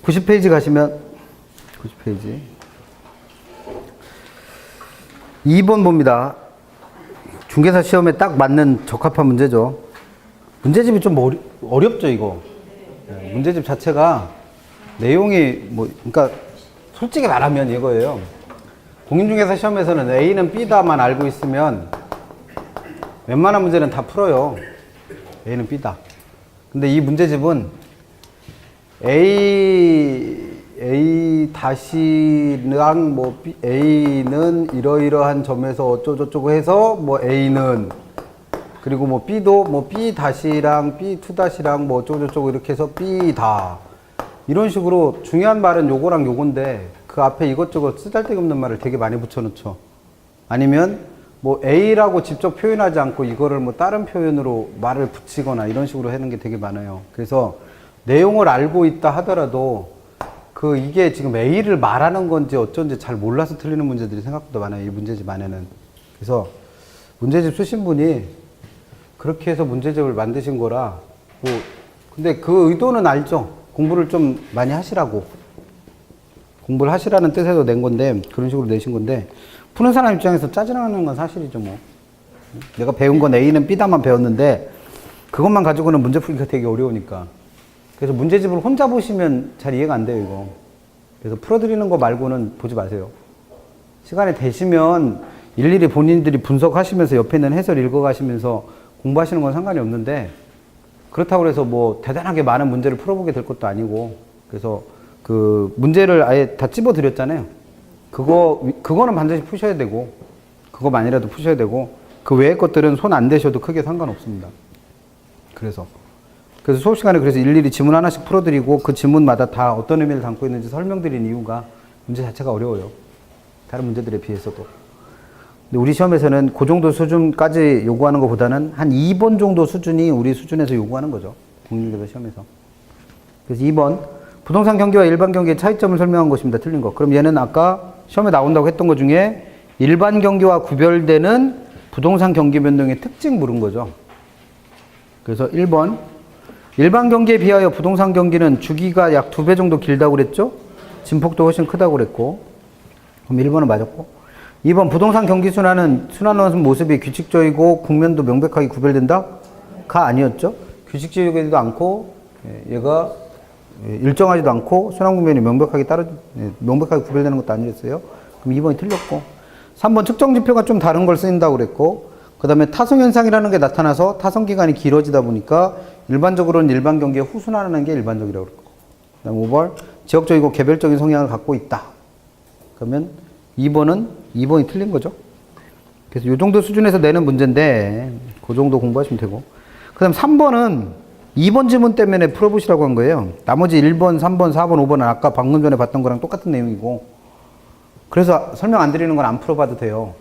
90페이지 가시면 90페이지 2번 봅니다. 중개사 시험에 딱 맞는 적합한 문제죠. 문제집이 좀 어렵죠, 이거. 문제집 자체가 내용이 그러니까 솔직히 말하면 이거예요. 공인중개사 시험에서는 A는 B다만 알고 있으면 웬만한 문제는 다 풀어요. A는 B다. 근데 이 문제집은 A 다시랑 A는 이러이러한 점에서 어쩌고저쩌고 해서 A는 그리고 B도 B 다시랑 B 투 다시랑 어쩌고저쩌고 이렇게 해서 B다. 이런 식으로 중요한 말은 요거랑 요건데 그 앞에 이것저것 쓰잘데기 없는 말을 되게 많이 붙여놓죠. 아니면 A라고 직접 표현하지 않고 이거를 다른 표현으로 말을 붙이거나 이런 식으로 하는 게 되게 많아요. 그래서 내용을 알고 있다 하더라도 이게 지금 A를 말하는 건지 어쩐지 잘 몰라서 틀리는 문제들이 생각보다 많아요. 이 문제집 안에는. 그래서 문제집 쓰신 분이 그렇게 해서 문제집을 만드신 거라 근데 그 의도는 알죠. 공부를 좀 많이 하시라고. 공부를 하시라는 뜻에서 낸 건데 그런 식으로 내신 건데 푸는 사람 입장에서 짜증나는 건 사실이죠. 내가 배운 건 A는 B다만 배웠는데 그것만 가지고는 문제 풀기가 되게 어려우니까. 그래서 문제집을 혼자 보시면 잘 이해가 안 돼요, 이거. 그래서 풀어드리는 거 말고는 보지 마세요. 시간이 되시면 일일이 본인들이 분석하시면서 옆에 있는 해설 읽어가시면서 공부하시는 건 상관이 없는데 그렇다고 해서 대단하게 많은 문제를 풀어보게 될 것도 아니고 그래서 그 문제를 아예 다 찝어드렸잖아요. 그거는 반드시 푸셔야 되고 그거만이라도 푸셔야 되고 그 외의 것들은 손 안 대셔도 크게 상관없습니다. 그래서 수업 시간에 그래서 일일이 지문 하나씩 풀어드리고 그 지문마다 다 어떤 의미를 담고 있는지 설명드린 이유가 문제 자체가 어려워요. 다른 문제들에 비해서도. 근데 우리 시험에서는 그 정도 수준까지 요구하는 것보다는 한 2번 정도 수준이 우리 수준에서 요구하는 거죠. 공인중개사 시험에서. 그래서 2번 부동산 경기와 일반 경기의 차이점을 설명한 것입니다. 틀린 거. 그럼 얘는 아까 시험에 나온다고 했던 것 중에 일반 경기와 구별되는 부동산 경기 변동의 특징 물은 거죠. 그래서 1번 일반 경기에 비하여 부동산 경기는 주기가 약 2배 정도 길다고 그랬죠? 진폭도 훨씬 크다고 그랬고. 그럼 1번은 맞았고. 2번 부동산 경기 순환은 순환하는 모습이 규칙적이고 국면도 명백하게 구별된다? 가 아니었죠? 규칙적이지도 않고 얘가 일정하지도 않고 순환 국면이 명백하게 구별되는 것도 아니었어요. 그럼 2번이 틀렸고. 3번 측정 지표가 좀 다른 걸 쓰인다고 그랬고. 그 다음에 타성현상이라는 게 나타나서 타성기간이 길어지다 보니까 일반적으로는 일반 경기에 후순환하는 게 일반적이라고 그랬고. 그 다음 5번 지역적이고 개별적인 성향을 갖고 있다. 그러면 2번이 틀린 거죠. 그래서 이 정도 수준에서 내는 문제인데 그 정도 공부하시면 되고. 그 다음 3번은 2번 지문 때문에 풀어보시라고 한 거예요. 나머지 1번, 3번, 4번, 5번은 아까 방금 전에 봤던 거랑 똑같은 내용이고 그래서 설명 안 드리는 건 안 풀어봐도 돼요.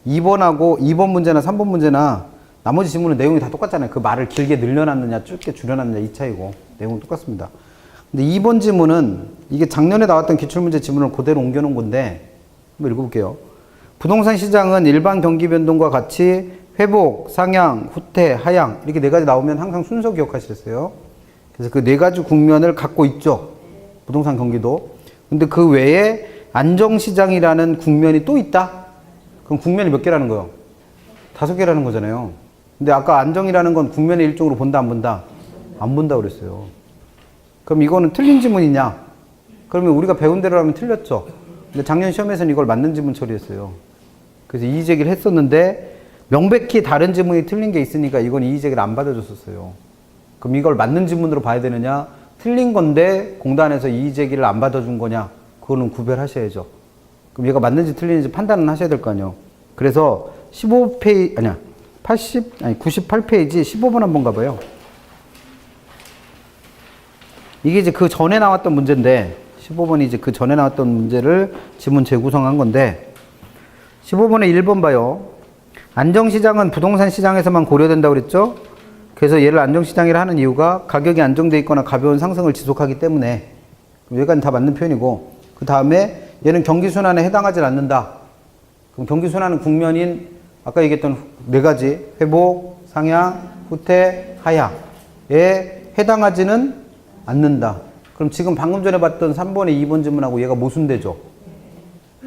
2번 문제나 3번 문제나 나머지 지문은 내용이 다 똑같잖아요. 그 말을 길게 늘려놨느냐 짧게 줄여놨느냐 이 차이고 내용은 똑같습니다. 근데 2번 지문은 이게 작년에 나왔던 기출문제 지문을 그대로 옮겨놓은 건데 한번 읽어볼게요. 부동산 시장은 일반 경기 변동과 같이 회복, 상향, 후퇴, 하향 이렇게 4가지 나오면 항상 순서 기억하시겠어요? 그래서 그 4가지 국면을 갖고 있죠. 부동산 경기도. 근데 그 외에 안정시장이라는 국면이 또 있다? 그럼 국면이 몇 개라는 거예요? 5개라는 거잖아요. 근데 아까 안정이라는 건 국면의 일종으로 본다 안 본다? 안 본다 그랬어요. 그럼 이거는 틀린 지문이냐? 그러면 우리가 배운 대로 하면 틀렸죠. 근데 작년 시험에서는 이걸 맞는 지문 처리했어요. 그래서 이의제기를 했었는데 명백히 다른 지문이 틀린 게 있으니까 이건 이의제기를 안 받아줬었어요. 그럼 이걸 맞는 지문으로 봐야 되느냐? 틀린 건데 공단에서 이의제기를 안 받아준 거냐? 그거는 구별하셔야죠. 그럼 얘가 맞는지 틀리는지 판단은 하셔야 될 거 아니에요. 그래서 98페이지 15번 한번 가봐요. 이게 이제 그 전에 나왔던 문제인데 15번이 이제 그 전에 나왔던 문제를 지문 재구성한 건데 15번에 1번 봐요. 안정시장은 부동산 시장에서만 고려된다고 그랬죠? 그래서 얘를 안정시장이라 하는 이유가 가격이 안정돼 있거나 가벼운 상승을 지속하기 때문에 여기까지는 다 맞는 표현이고 그 다음에 얘는 경기순환에 해당하지 않는다. 그럼 경기순환은 국면인 아까 얘기했던 4가지 회복, 상향, 후퇴, 하향에 해당하지는 않는다. 그럼 지금 방금 전에 봤던 3번에 2번 질문하고 얘가 모순되죠?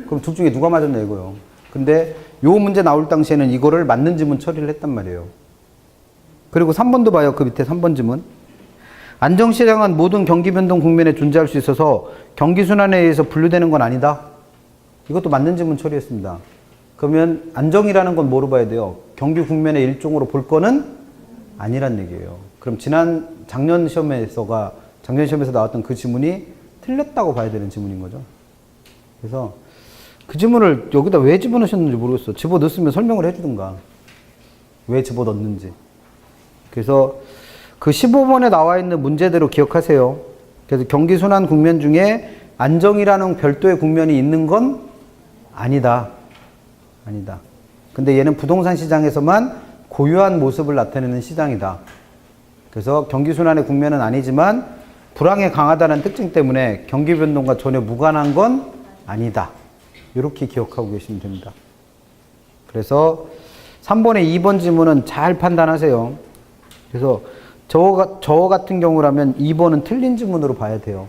그럼 둘 중에 누가 맞았냐 이거요. 근데 요 문제 나올 당시에는 이거를 맞는 지문 처리를 했단 말이에요. 그리고 3번도 봐요. 그 밑에 3번 지문. 안정시장은 모든 경기변동 국면에 존재할 수 있어서 경기순환에 의해서 분류되는 건 아니다. 이것도 맞는 지문 처리했습니다. 그러면 안정이라는 건 뭐로 봐야 돼요? 경기 국면의 일종으로 볼 거는 아니란 얘기예요. 그럼 작년 시험에서 나왔던 그 지문이 틀렸다고 봐야 되는 지문인 거죠. 그래서 그 지문을 여기다 왜 집어넣으셨는지 모르겠어. 집어넣었으면 설명을 해주든가. 왜 집어넣는지. 그래서 그 15번에 나와 있는 문제대로 기억하세요. 그래서 경기순환 국면 중에 안정이라는 별도의 국면이 있는 건 아니다. 아니다. 근데 얘는 부동산 시장에서만 고유한 모습을 나타내는 시장이다. 그래서 경기순환의 국면은 아니지만 불황에 강하다는 특징 때문에 경기 변동과 전혀 무관한 건 아니다. 이렇게 기억하고 계시면 됩니다. 그래서 3번의 2번 지문은 잘 판단하세요. 그래서 저 같은 경우라면 2번은 틀린 지문으로 봐야 돼요.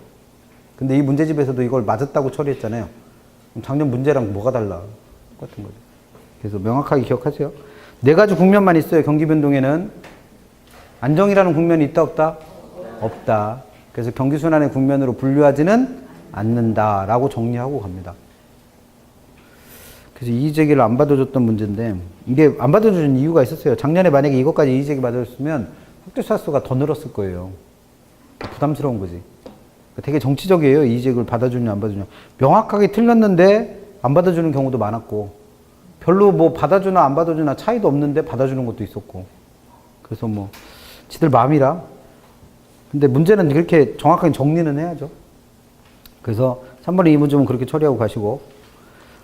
근데 이 문제집에서도 이걸 맞았다고 처리했잖아요. 그럼 작년 문제랑 뭐가 달라? 똑같은 거죠. 그래서 명확하게 기억하세요. 네 가지 국면만 있어요. 경기 변동에는. 안정이라는 국면이 있다 없다? 없다. 그래서 경기순환의 국면으로 분류하지는 않는다라고 정리하고 갑니다. 그래서 이의제기를 안 받아줬던 문제인데 이게 안 받아주는 이유가 있었어요. 작년에 만약에 이것까지 이의제기 받아줬으면 확대사 수가 더 늘었을 거예요. 부담스러운 거지. 되게 정치적이에요. 이의제기를 받아주냐 안 받아주냐. 명확하게 틀렸는데 안 받아주는 경우도 많았고 별로 뭐 받아주나 안 받아주나 차이도 없는데 받아주는 것도 있었고 그래서 뭐 지들 마음이라. 근데 문제는 그렇게 정확하게 정리는 해야죠. 그래서 3번의 이 문제는 그렇게 처리하고 가시고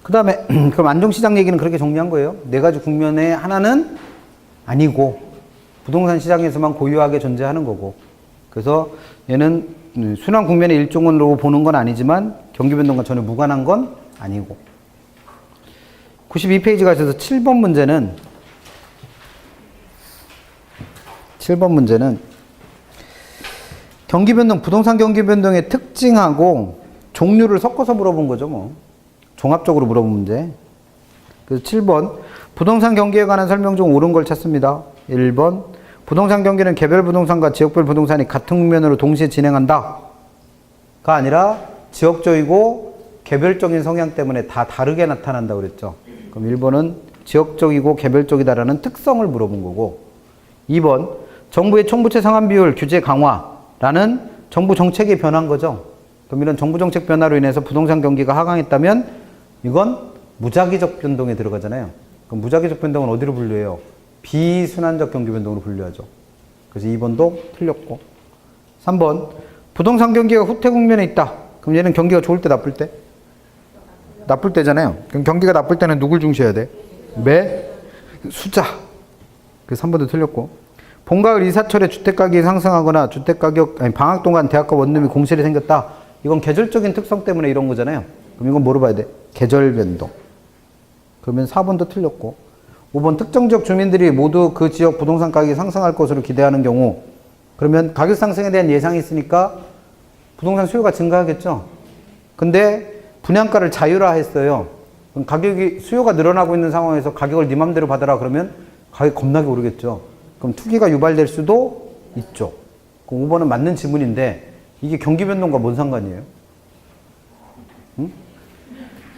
그 다음에 그럼 안정시장 얘기는 그렇게 정리한 거예요. 네 가지 국면의 하나는 아니고 부동산 시장에서만 고유하게 존재하는 거고 그래서 얘는 순환 국면의 일종으로 보는 건 아니지만 경기변동과 전혀 무관한 건 아니고 92페이지 가셔서 7번 문제는 경기변동, 부동산 경기변동의 특징하고 종류를 섞어서 물어본 거죠, 뭐. 종합적으로 물어본 문제. 그래서 7번, 부동산 경기에 관한 설명 중 옳은 걸 찾습니다. 1번, 부동산 경기는 개별 부동산과 지역별 부동산이 같은 국면으로 동시에 진행한다. 가 아니라 지역적이고 개별적인 성향 때문에 다 다르게 나타난다고 그랬죠. 그럼 1번은 지역적이고 개별적이다라는 특성을 물어본 거고 2번, 정부의 총부채 상환 비율 규제 강화라는 정부 정책이 변한 거죠. 그럼 이런 정부 정책 변화로 인해서 부동산 경기가 하강했다면 이건 무작위적 변동에 들어가잖아요. 그럼 무작위적 변동은 어디로 분류해요? 비순환적 경기 변동으로 분류하죠. 그래서 2번도 틀렸고 3번, 부동산 경기가 후퇴 국면에 있다. 그럼 얘는 경기가 좋을 때 나쁠 때? 나쁠 때잖아요. 그럼 경기가 나쁠 때는 누굴 중시해야 돼? 매? 숫자. 그래서 3번도 틀렸고 봄, 가을 이사철에 주택가격이 상승하거나 방학 동안 대학가 원룸이 공실이 생겼다. 이건 계절적인 특성 때문에 이런 거잖아요. 그럼 이건 뭐로 봐야 돼? 계절 변동. 그러면 4번도 틀렸고 5번, 특정 지역 주민들이 모두 그 지역 부동산 가격이 상승할 것으로 기대하는 경우 그러면 가격 상승에 대한 예상이 있으니까 부동산 수요가 증가하겠죠. 근데 분양가를 자율화했어요. 그럼 수요가 늘어나고 있는 상황에서 가격을 네 맘대로 받아라 그러면 가격이 겁나게 오르겠죠. 그럼 투기가 유발될 수도 있죠. 그럼 5번은 맞는 지문인데 이게 경기 변동과 뭔 상관이에요? 응?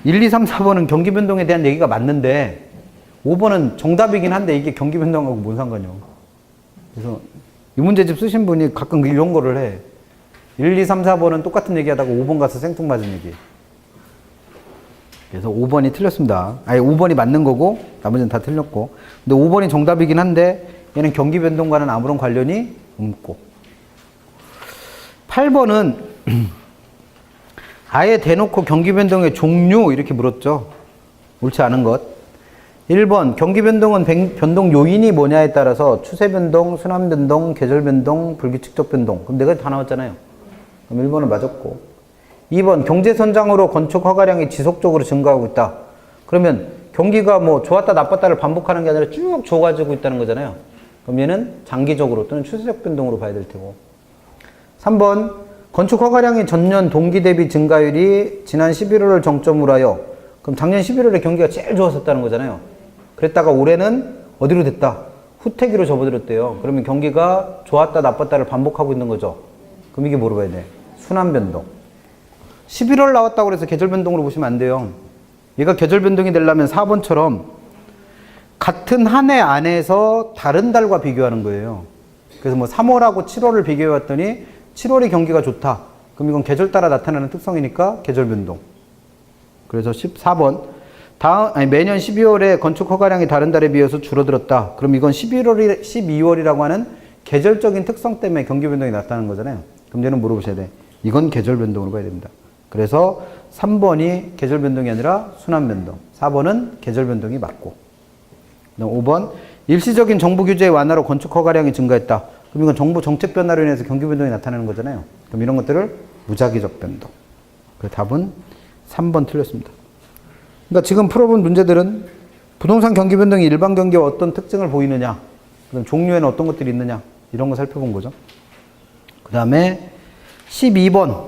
1, 2, 3, 4번은 경기 변동에 대한 얘기가 맞는데 5번은 정답이긴 한데 이게 경기 변동하고 뭔 상관이요? 그래서 이 문제집 쓰신 분이 가끔 이런 거를 해. 1, 2, 3, 4번은 똑같은 얘기 하다가 5번 가서 생뚱맞은 얘기. 그래서 5번이 틀렸습니다. 아니 5번이 맞는 거고 나머지는 다 틀렸고 근데 5번이 정답이긴 한데 얘는 경기 변동과는 아무런 관련이 없고 8번은 아예 대놓고 경기 변동의 종류 이렇게 물었죠. 옳지 않은 것. 1번, 경기 변동은 변동 요인이 뭐냐에 따라서 추세 변동, 순환 변동, 계절 변동, 불규칙적 변동. 그럼 내가 다 나왔잖아요. 그럼 1번은 맞았고. 2번, 경제 선장으로 건축 허가량이 지속적으로 증가하고 있다. 그러면 경기가 뭐 좋았다 나빴다를 반복하는 게 아니라 쭉 좋아지고 있다는 거잖아요. 그럼 얘는 장기적으로 또는 추세적 변동으로 봐야 될 테고. 3번, 건축 허가량의 전년 동기 대비 증가율이 지난 11월을 정점으로 하여, 그럼 작년 11월에 경기가 제일 좋았었다는 거잖아요. 그랬다가 올해는 어디로 됐다? 후퇴기로 접어들었대요. 그러면 경기가 좋았다 나빴다를 반복하고 있는 거죠. 그럼 이게 뭐로 봐야 돼? 순환 변동. 11월 나왔다고 해서 계절 변동으로 보시면 안 돼요. 얘가 계절 변동이 되려면 4번처럼 같은 한 해 안에서 다른 달과 비교하는 거예요. 그래서 뭐 3월하고 7월을 비교해 왔더니 7월이 경기가 좋다. 그럼 이건 계절 따라 나타나는 특성이니까 계절 변동. 그래서 14번. 매년 12월에 건축 허가량이 다른 달에 비해서 줄어들었다. 그럼 이건 12월이라고 하는 계절적인 특성 때문에 경기 변동이 나타나는 거잖아요. 그럼 얘는 물어보셔야 돼. 이건 계절 변동으로 봐야 됩니다. 그래서 3번이 계절 변동이 아니라 순환 변동. 4번은 계절 변동이 맞고. 5번. 일시적인 정부 규제의 완화로 건축 허가량이 증가했다. 그럼 이건 정부 정책 변화로 인해서 경기 변동이 나타나는 거잖아요. 그럼 이런 것들을 무작위적 변동. 그 답은 3번 틀렸습니다. 그러니까 지금 풀어본 문제들은 부동산 경기 변동이 일반 경기와 어떤 특징을 보이느냐, 그다음 종류에는 어떤 것들이 있느냐, 이런 거 살펴본 거죠. 그 다음에 12번.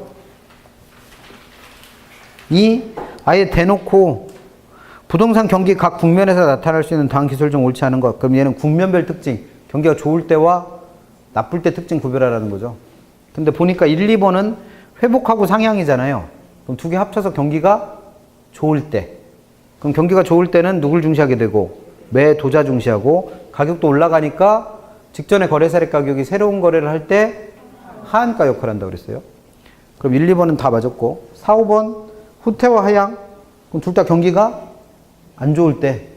이 아예 대놓고 부동산 경기 각 국면에서 나타날 수 있는 다음 기술 중 옳지 않은 것. 그럼 얘는 국면별 특징, 경기가 좋을 때와 나쁠 때 특징 구별하라는 거죠. 근데 보니까 1, 2번은 회복하고 상향이잖아요. 그럼 두 개 합쳐서 경기가 좋을 때. 그럼 경기가 좋을 때는 누굴 중시하게 되고, 매도자 중시하고, 가격도 올라가니까 직전에 거래사례 가격이 새로운 거래를 할 때 하한가 역할을 한다고 그랬어요. 그럼 1, 2번은 다 맞았고, 4, 5번 후퇴와 하향. 그럼 둘 다 경기가 안 좋을 때.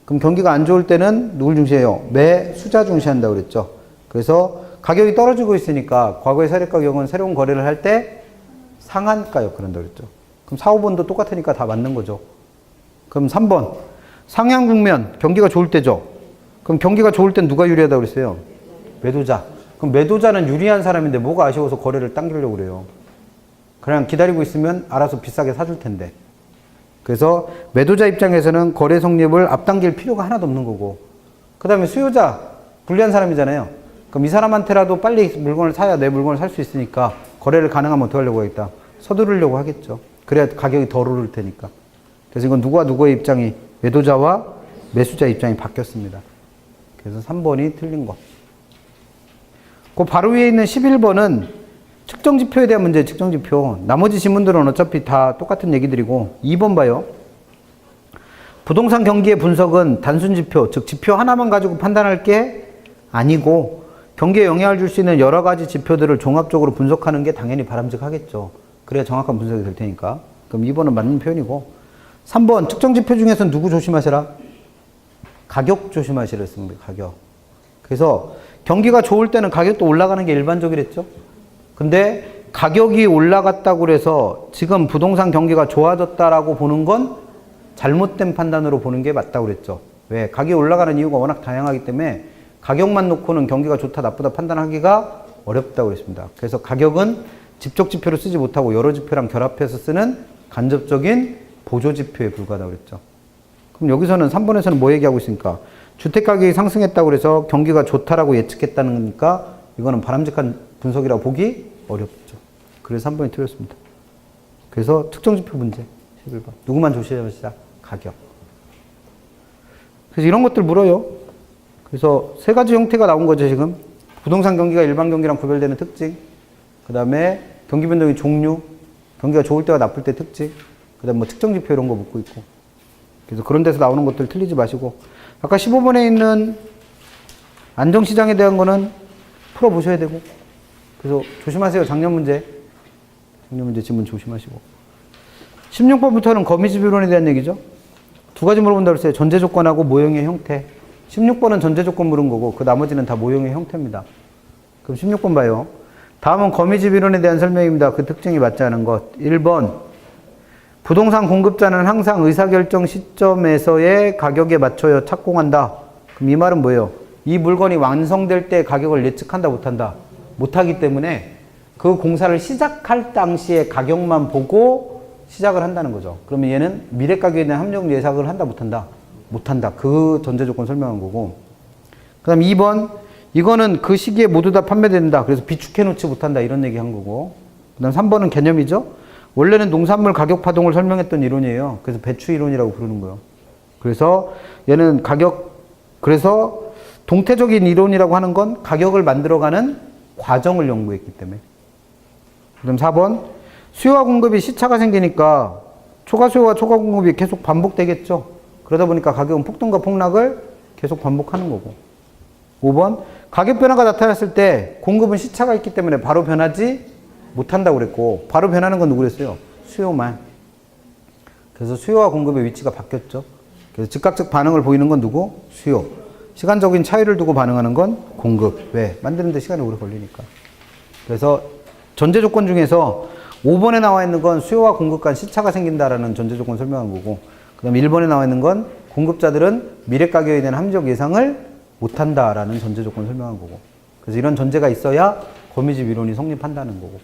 그럼 경기가 안 좋을 때는 누굴 중시해요? 매수자 중시한다고 그랬죠. 그래서 가격이 떨어지고 있으니까 과거의 사례 가격은 새로운 거래를 할 때 상한가 역할을 한다고 그랬죠. 그럼 4, 5번도 똑같으니까 다 맞는 거죠. 그럼 3번. 상향 국면, 경기가 좋을 때죠. 그럼 경기가 좋을 땐 누가 유리하다고 그랬어요? 매도자. 그럼 매도자는 유리한 사람인데 뭐가 아쉬워서 거래를 당기려고 그래요. 그냥 기다리고 있으면 알아서 비싸게 사줄 텐데. 그래서 매도자 입장에서는 거래 성립을 앞당길 필요가 하나도 없는 거고, 그 다음에 수요자, 불리한 사람이잖아요. 그럼 이 사람한테라도 빨리 물건을 사야 내 물건을 살 수 있으니까 거래를 가능하면 어떻게 하려고 하겠다? 서두르려고 하겠죠. 그래야 가격이 덜 오를 테니까. 그래서 이건 누구와 누구의 입장이, 매도자와 매수자 입장이 바뀌었습니다. 그래서 3번이 틀린 거. 그 바로 위에 있는 11번은 측정지표에 대한 문제, 측정지표. 나머지 지문들은 어차피 다 똑같은 얘기들이고, 2번 봐요. 부동산 경기의 분석은 단순지표, 즉 지표 하나만 가지고 판단할 게 아니고 경기에 영향을 줄 수 있는 여러 가지 지표들을 종합적으로 분석하는 게 당연히 바람직하겠죠. 그래야 정확한 분석이 될 테니까. 그럼 2번은 맞는 표현이고, 3번 측정지표 중에서 누구 조심하시라? 가격 조심하시라 했습니다. 가격. 그래서 경기가 좋을 때는 가격도 올라가는 게 일반적이랬죠. 근데 가격이 올라갔다고 해서 지금 부동산 경기가 좋아졌다라고 보는 건 잘못된 판단으로 보는 게 맞다고 그랬죠. 왜? 가격이 올라가는 이유가 워낙 다양하기 때문에 가격만 놓고는 경기가 좋다 나쁘다 판단하기가 어렵다고 그랬습니다. 그래서 가격은 직접 지표로 쓰지 못하고 여러 지표랑 결합해서 쓰는 간접적인 보조 지표에 불과하다고 그랬죠. 그럼 여기서는 3번에서는 뭐 얘기하고 있습니까? 주택가격이 상승했다고 해서 경기가 좋다라고 예측했다는 거니까 이거는 바람직한 분석이라고 보기 어렵죠. 그래서 3번이 틀렸습니다. 그래서 특정지표 문제 11번. 누구만 조심하시자? 가격. 그래서 이런 것들 물어요. 그래서 세 가지 형태가 나온 거죠, 지금. 부동산 경기가 일반 경기랑 구별되는 특징, 그 다음에 경기 변동의 종류, 경기가 좋을 때와 나쁠 때 특징, 그 다음에 뭐 특정지표 이런 거 묻고 있고. 그래서 그런 데서 나오는 것들 틀리지 마시고, 아까 15번에 있는 안정시장에 대한 거는 풀어보셔야 되고, 그래서 조심하세요. 작년 문제 지문 조심하시고. 16번부터는 거미집 이론에 대한 얘기죠. 두 가지 물어본다고 했어요. 전제 조건하고 모형의 형태. 16번은 전제 조건 물은 거고, 그 나머지는 다 모형의 형태입니다. 그럼 16번 봐요. 다음은 거미집 이론에 대한 설명입니다. 그 특징이 맞지 않은 것. 1번. 부동산 공급자는 항상 의사결정 시점에서의 가격에 맞춰 착공한다. 그럼 이 말은 뭐예요? 이 물건이 완성될 때 가격을 예측한다, 못한다? 못하기 때문에 그 공사를 시작할 당시에 가격만 보고 시작을 한다는 거죠. 그러면 얘는 미래 가격에 대한 합리적 예상을 한다, 못한다? 못한다. 그 전제 조건 설명한 거고. 그 다음 2번. 이거는 그 시기에 모두 다 판매된다. 그래서 비축해 놓지 못한다. 이런 얘기 한 거고. 그 다음 3번은 개념이죠. 원래는 농산물 가격 파동을 설명했던 이론이에요. 그래서 배추 이론이라고 부르는 거예요. 그래서 얘는 그래서 동태적인 이론이라고 하는 건 가격을 만들어가는 과정을 연구했기 때문에. 그 다음 4번. 수요와 공급이 시차가 생기니까 초과 수요와 초과 공급이 계속 반복되겠죠. 그러다 보니까 가격은 폭등과 폭락을 계속 반복하는 거고. 5번. 가격 변화가 나타났을 때 공급은 시차가 있기 때문에 바로 변하지 못한다고 그랬고, 바로 변하는 건 누구랬어요? 수요만. 그래서 수요와 공급의 위치가 바뀌었죠. 그래서 즉각적 반응을 보이는 건 누구? 수요. 시간적인 차이를 두고 반응하는 건 공급. 왜? 만드는데 시간이 오래 걸리니까. 그래서 전제 조건 중에서 5번에 나와 있는 건 수요와 공급 간 시차가 생긴다라는 전제 조건 설명한 거고, 그 다음에 1번에 나와 있는 건 공급자들은 미래 가격에 대한 합리적 예상을 못한다라는 전제 조건 설명한 거고. 그래서 이런 전제가 있어야 거미집 이론이 성립한다는 거고.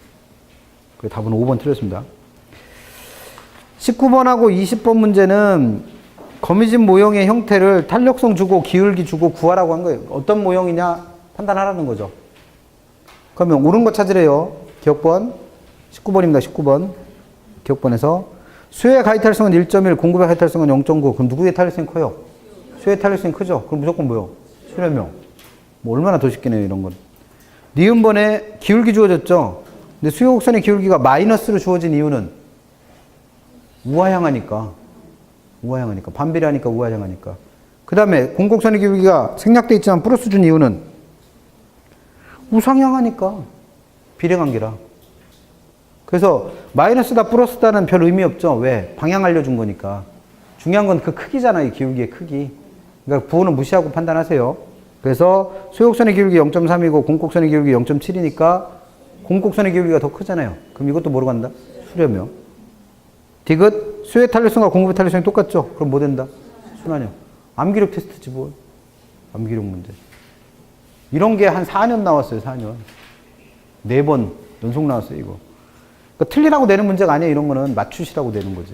그래서 답은 5번 틀렸습니다. 19번하고 20번 문제는 거미집 모형의 형태를 탄력성 주고 기울기 주고 구하라고 한 거예요. 어떤 모형이냐 판단하라는 거죠. 그러면 옳은 거 찾으래요. 기억번 19번입니다. 19번 기억번에서 수요의 가이탈성은 1.1, 공급의 가이탈성은 0.9. 그럼 누구의 탄력성이 커요? 수요의 탄력성이 크죠. 그럼 무조건 뭐요? 수렴형. 뭐 얼마나 더 쉽게 내요 이런 건. 니은번에 기울기 주어졌죠. 근데 수요 곡선의 기울기가 마이너스로 주어진 이유는 우하향하니까. 반비례하니까 우하향하니까. 그 다음에 공곡선의 기울기가 생략돼 있지만 플러스 준 이유는 우상향하니까. 비례관계라. 그래서 마이너스다 플러스다는 별 의미 없죠. 왜? 방향 알려준 거니까. 중요한 건 그 크기잖아요. 이 기울기의 크기. 그러니까 부호는 무시하고 판단하세요. 그래서 수요곡선의 기울기 0.3이고 공곡선의 기울기 0.7이니까 공곡선의 기울기가 더 크잖아요. 그럼 이것도 뭐로 간다? 수렴형. 디귿 수요의 탄력성과 공급의 탄력성이 똑같죠? 그럼 뭐 된다? 순환형. 암기력 테스트지 뭐. 암기력 문제. 이런 게 한 4년 나왔어요. 4년. 4번 연속 나왔어요. 이거. 그러니까 틀리라고 내는 문제가 아니에요. 이런 거는 맞추시라고 내는 거지.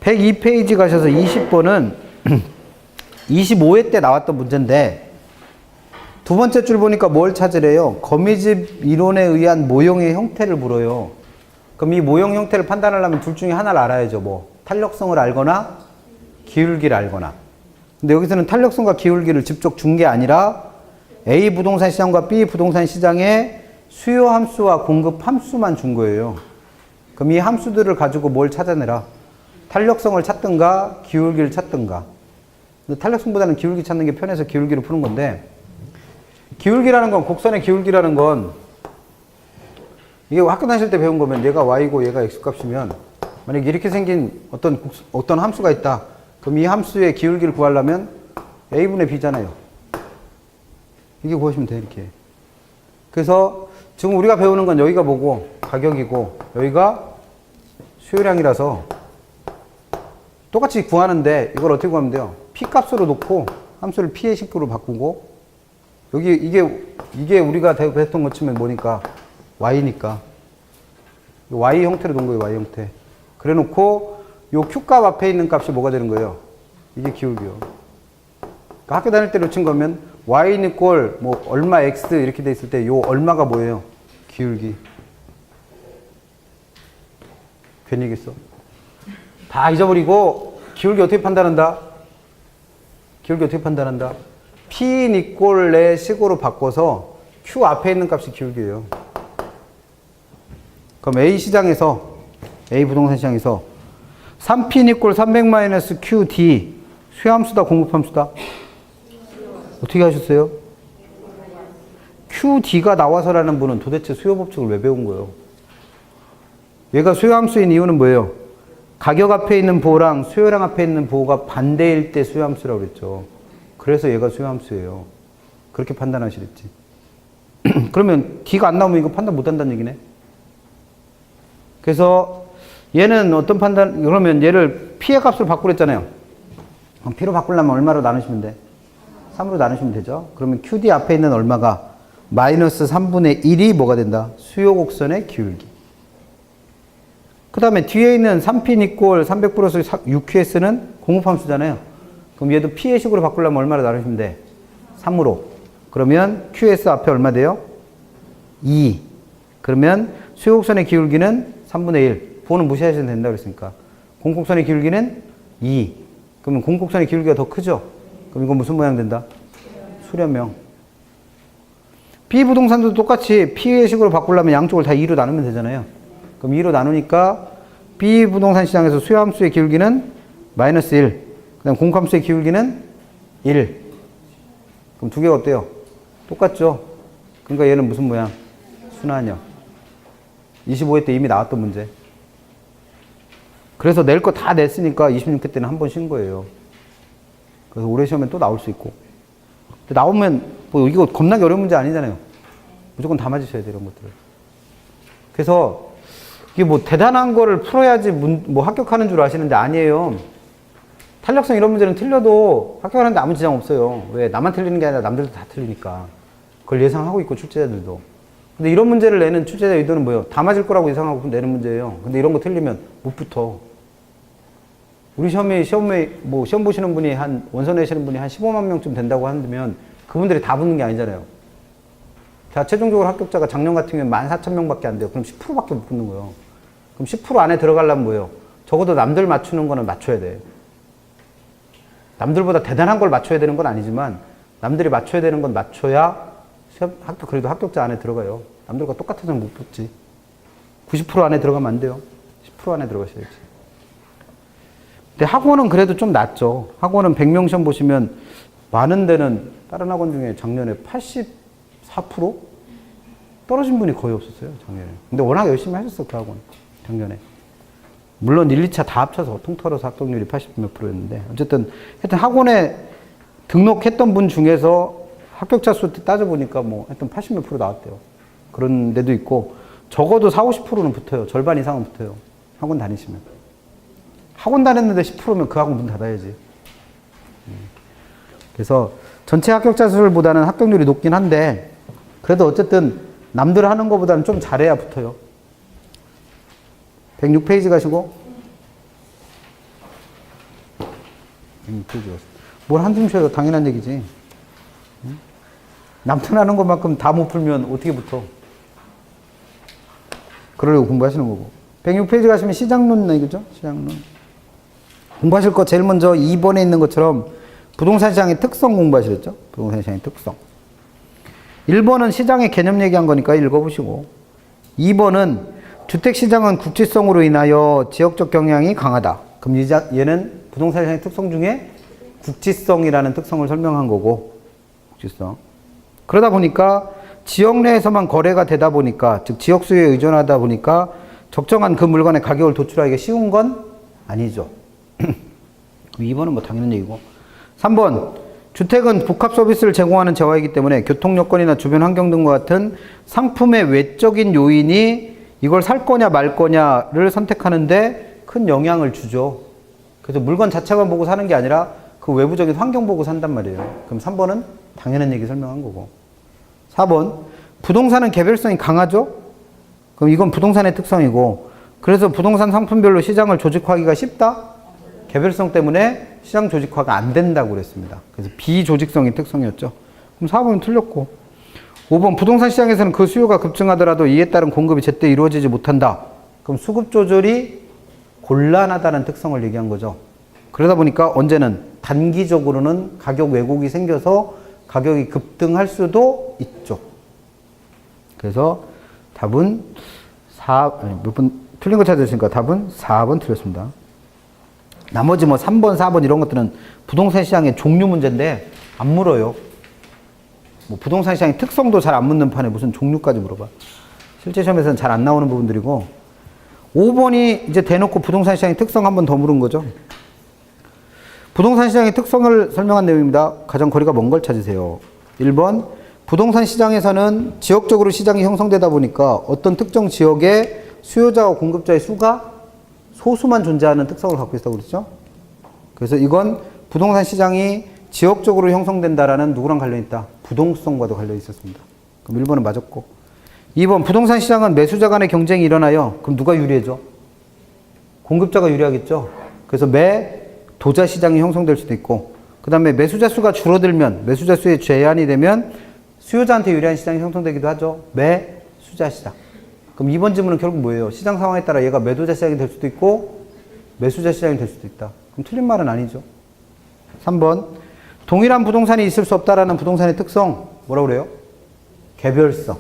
102페이지 가셔서 20번은 25회 때 나왔던 문제인데 두 번째 줄 보니까 뭘 찾으래요? 거미집 이론에 의한 모형의 형태를 물어요. 그럼 이 모형 형태를 판단하려면 둘 중에 하나를 알아야죠. 뭐 탄력성을 알거나 기울기를 알거나. 근데 여기서는 탄력성과 기울기를 직접 준 게 아니라 A 부동산 시장과 B 부동산 시장의 수요 함수와 공급 함수만 준 거예요. 그럼 이 함수들을 가지고 뭘 찾아내라? 탄력성을 찾든가 기울기를 찾든가. 근데 탄력성보다는 기울기 찾는 게 편해서 기울기를 푸는 건데, 기울기라는 건, 곡선의 기울기라는 건 이게 학교 다니실 때 배운 거면 얘가 y고 얘가 x값이면 만약에 이렇게 생긴 어떤 함수가 있다. 그럼 이 함수의 기울기를 구하려면 a분의 b잖아요. 이게 구하시면 돼. 이렇게. 그래서 지금 우리가 배우는 건 여기가 뭐고 가격이고 여기가 수요량이라서 똑같이 구하는데 이걸 어떻게 구하면 돼요? p 값으로 놓고 함수를 p의 식으로 바꾸고 여기 이게 우리가 배웠던 것 치면 뭐니까 y니까 y 형태로 놓은 거예요. y 형태. 그래 놓고 요 q 값 앞에 있는 값이 뭐가 되는 거예요? 이게 기울기요. 그러니까 학교 다닐 때 놓친 거면 y는 꼴 뭐 얼마 x 이렇게 돼 있을 때 요 얼마가 뭐예요? 기울기. 괜히 얘기했어. 다 잊어버리고 기울기 어떻게 판단한다? 기울기 어떻게 판단한다? P 니꼴의 식으로 바꿔서 Q 앞에 있는 값이 기울기예요. 그럼 A 시장에서 A 부동산 시장에서 3P 니꼴 300-QD 수요함수다 공급함수다? 어떻게 하셨어요? QD가 나와서라는 분은 도대체 수요 법칙을 왜 배운 거예요? 얘가 수요함수인 이유는 뭐예요? 가격 앞에 있는 보호랑 수요량 앞에 있는 보호가 반대일 때 수요함수라고 그랬죠. 그래서 얘가 수요함수예요. 그렇게 판단하시랬지. 그러면 D가 안 나오면 이거 판단 못 한다는 얘기네. 그래서 얘는 어떤 판단, 그러면 얘를 P의 값으로 바꾸랬잖아요. 그럼 P로 바꾸려면 얼마로 나누시면 돼? 3으로 나누시면 되죠. 그러면 QD 앞에 있는 얼마가 마이너스 3분의 1이 뭐가 된다? 수요 곡선의 기울기. 그 다음에 뒤에 있는 3P 니꼴 300 플러스 6QS는 공급함수잖아요. 그럼 얘도 P의 식으로 바꾸려면 얼마로 나누시면 돼? 3으로. 그러면 QS 앞에 얼마 돼요? 2. 그러면 수요곡선의 기울기는 3분의 1. 부호는 무시하셔도 된다고 그랬으니까. 공곡선의 기울기는 2. 그러면 공곡선의 기울기가 더 크죠? 그럼 이건 무슨 모양 된다? 수렴형. B 부동산도 똑같이 P의 식으로 바꾸려면 양쪽을 다 2로 나누면 되잖아요. 그럼 2로 나누니까 B 부동산 시장에서 수요함수의 기울기는 마이너스 1. 그 다음 공함수의 기울기는 1. 그럼 두 개가 어때요? 똑같죠? 그러니까 얘는 무슨 모양? 순환형. 25회 때 이미 나왔던 문제. 그래서 낼 거 다 냈으니까 26회 때는 한 번 쉰 거예요. 그래서 올해 시험에 또 나올 수 있고. 근데 나오면 뭐 이거 겁나게 어려운 문제 아니잖아요. 무조건 다 맞으셔야 돼요, 이런 것들을. 그래서 이게 뭐 대단한 거를 풀어야지 뭐 합격하는 줄 아시는데 아니에요. 탄력성 이런 문제는 틀려도 합격하는데 아무 지장 없어요. 왜? 나만 틀리는 게 아니라 남들도 다 틀리니까. 그걸 예상하고 있고 출제자들도. 근데 이런 문제를 내는 출제자 의도는 뭐예요? 다 맞을 거라고 예상하고 내는 문제예요. 근데 이런 거 틀리면 못 붙어. 우리 시험에 뭐 시험 보시는 분이 원서 내시는 분이 한 15만 명쯤 된다고 한다면 그분들이 다 붙는 게 아니잖아요. 자, 최종적으로 합격자가 작년 같은 경우에 14,000명밖에 안 돼요. 그럼 10%밖에 못 붙는 거예요. 그럼 10% 안에 들어가려면 뭐예요? 적어도 남들 맞추는 거는 맞춰야 돼. 남들보다 대단한 걸 맞춰야 되는 건 아니지만 남들이 맞춰야 되는 건 맞춰야 그래도 합격자 안에 들어가요. 남들과 똑같아서 못 붙지. 90% 안에 들어가면 안 돼요. 10% 안에 들어가셔야지. 근데 학원은 그래도 좀 낫죠. 학원은 100명 시험 보시면 많은 데는 다른 학원 중에 작년에 84% 떨어진 분이 거의 없었어요. 작년에. 근데 워낙 열심히 하셨어, 그 학원. 작년에. 물론 1, 2차 다 합쳐서 통틀어서 합격률이 80 몇 프로였는데 어쨌든 하여튼 학원에 등록했던 분 중에서 합격자 수 따져보니까 뭐 하여튼 80 몇 프로 나왔대요. 그런 데도 있고 적어도 40, 50%는 붙어요. 절반 이상은 붙어요. 학원 다니시면. 학원 다녔는데 10%면 그 학원 문 닫아야지. 그래서 전체 합격자 수보다는 합격률이 높긴 한데 그래도 어쨌든 남들 하는 것보다는 좀 잘해야 붙어요. 106페이지 가시고 106페이지 가시고 뭘 한숨 쉬어요. 당연한 얘기지. 남들 하는 것만큼 다 못 풀면 어떻게 붙어? 그러려고 공부하시는 거고. 106페이지 가시면 시장론 이거죠? 시장론. 공부하실 거 제일 먼저 2번에 있는 것처럼 부동산 시장의 특성 공부하시겠죠? 부동산 시장의 특성. 1번은 시장의 개념 얘기한 거니까 읽어보시고 2번은 주택시장은 국지성으로 인하여 지역적 경향이 강하다. 그럼 얘는 부동산 시장의 특성 중에 국지성이라는 특성을 설명한 거고 국지성. 그러다 보니까 지역 내에서만 거래가 되다 보니까 즉 지역 수요에 의존하다 보니까 적정한 그 물건의 가격을 도출하기가 쉬운 건 아니죠. 2번은 뭐 당연한 얘기고 3번 주택은 복합 서비스를 제공하는 재화이기 때문에 교통 여건이나 주변 환경 등과 같은 상품의 외적인 요인이 이걸 살 거냐 말 거냐를 선택하는데 큰 영향을 주죠. 그래서 물건 자체만 보고 사는 게 아니라 그 외부적인 환경 보고 산단 말이에요. 그럼 3번은 당연한 얘기 설명한 거고 4번 부동산은 개별성이 강하죠? 그럼 이건 부동산의 특성이고 그래서 부동산 상품별로 시장을 조직화하기가 쉽다? 개별성 때문에 시장 조직화가 안 된다고 그랬습니다. 그래서 비조직성의 특성이었죠. 그럼 4번은 틀렸고 5번 부동산 시장에서는 그 수요가 급증하더라도 이에 따른 공급이 제때 이루어지지 못한다. 그럼 수급 조절이 곤란하다는 특성을 얘기한 거죠. 그러다 보니까 언제는 단기적으로는 가격 왜곡이 생겨서 가격이 급등할 수도 있죠. 그래서 답은 몇 번 틀린 거 찾으시니까 답은 4번 틀렸습니다. 나머지 뭐 3번, 4번 이런 것들은 부동산 시장의 종류 문제인데 안 물어요. 뭐 부동산 시장의 특성도 잘 안 묻는 판에 무슨 종류까지 물어봐. 실제 시험에서는 잘 안 나오는 부분들이고 5번이 이제 대놓고 부동산 시장의 특성 한 번 더 물은 거죠. 부동산 시장의 특성을 설명한 내용입니다. 가장 거리가 먼 걸 찾으세요. 1번 부동산 시장에서는 지역적으로 시장이 형성되다 보니까 어떤 특정 지역에 수요자와 공급자의 수가 소수만 존재하는 특성을 갖고 있다고 그랬죠. 그래서 이건 부동산 시장이 지역적으로 형성된다라는 누구랑 관련있다? 부동성과도 관련이 있었습니다. 그럼 1번은 맞았고 2번 부동산 시장은 매수자 간의 경쟁이 일어나요. 그럼 누가 유리해져? 공급자가 유리하겠죠. 그래서 매도자 시장이 형성될 수도 있고 그 다음에 매수자 수가 줄어들면 매수자 수에 제한이 되면 수요자한테 유리한 시장이 형성되기도 하죠. 매수자 시장. 그럼 2번 질문은 결국 뭐예요? 시장 상황에 따라 얘가 매도자 시장이 될 수도 있고 매수자 시장이 될 수도 있다. 그럼 틀린 말은 아니죠. 3번 동일한 부동산이 있을 수 없다라는 부동산의 특성 뭐라고 그래요? 개별성.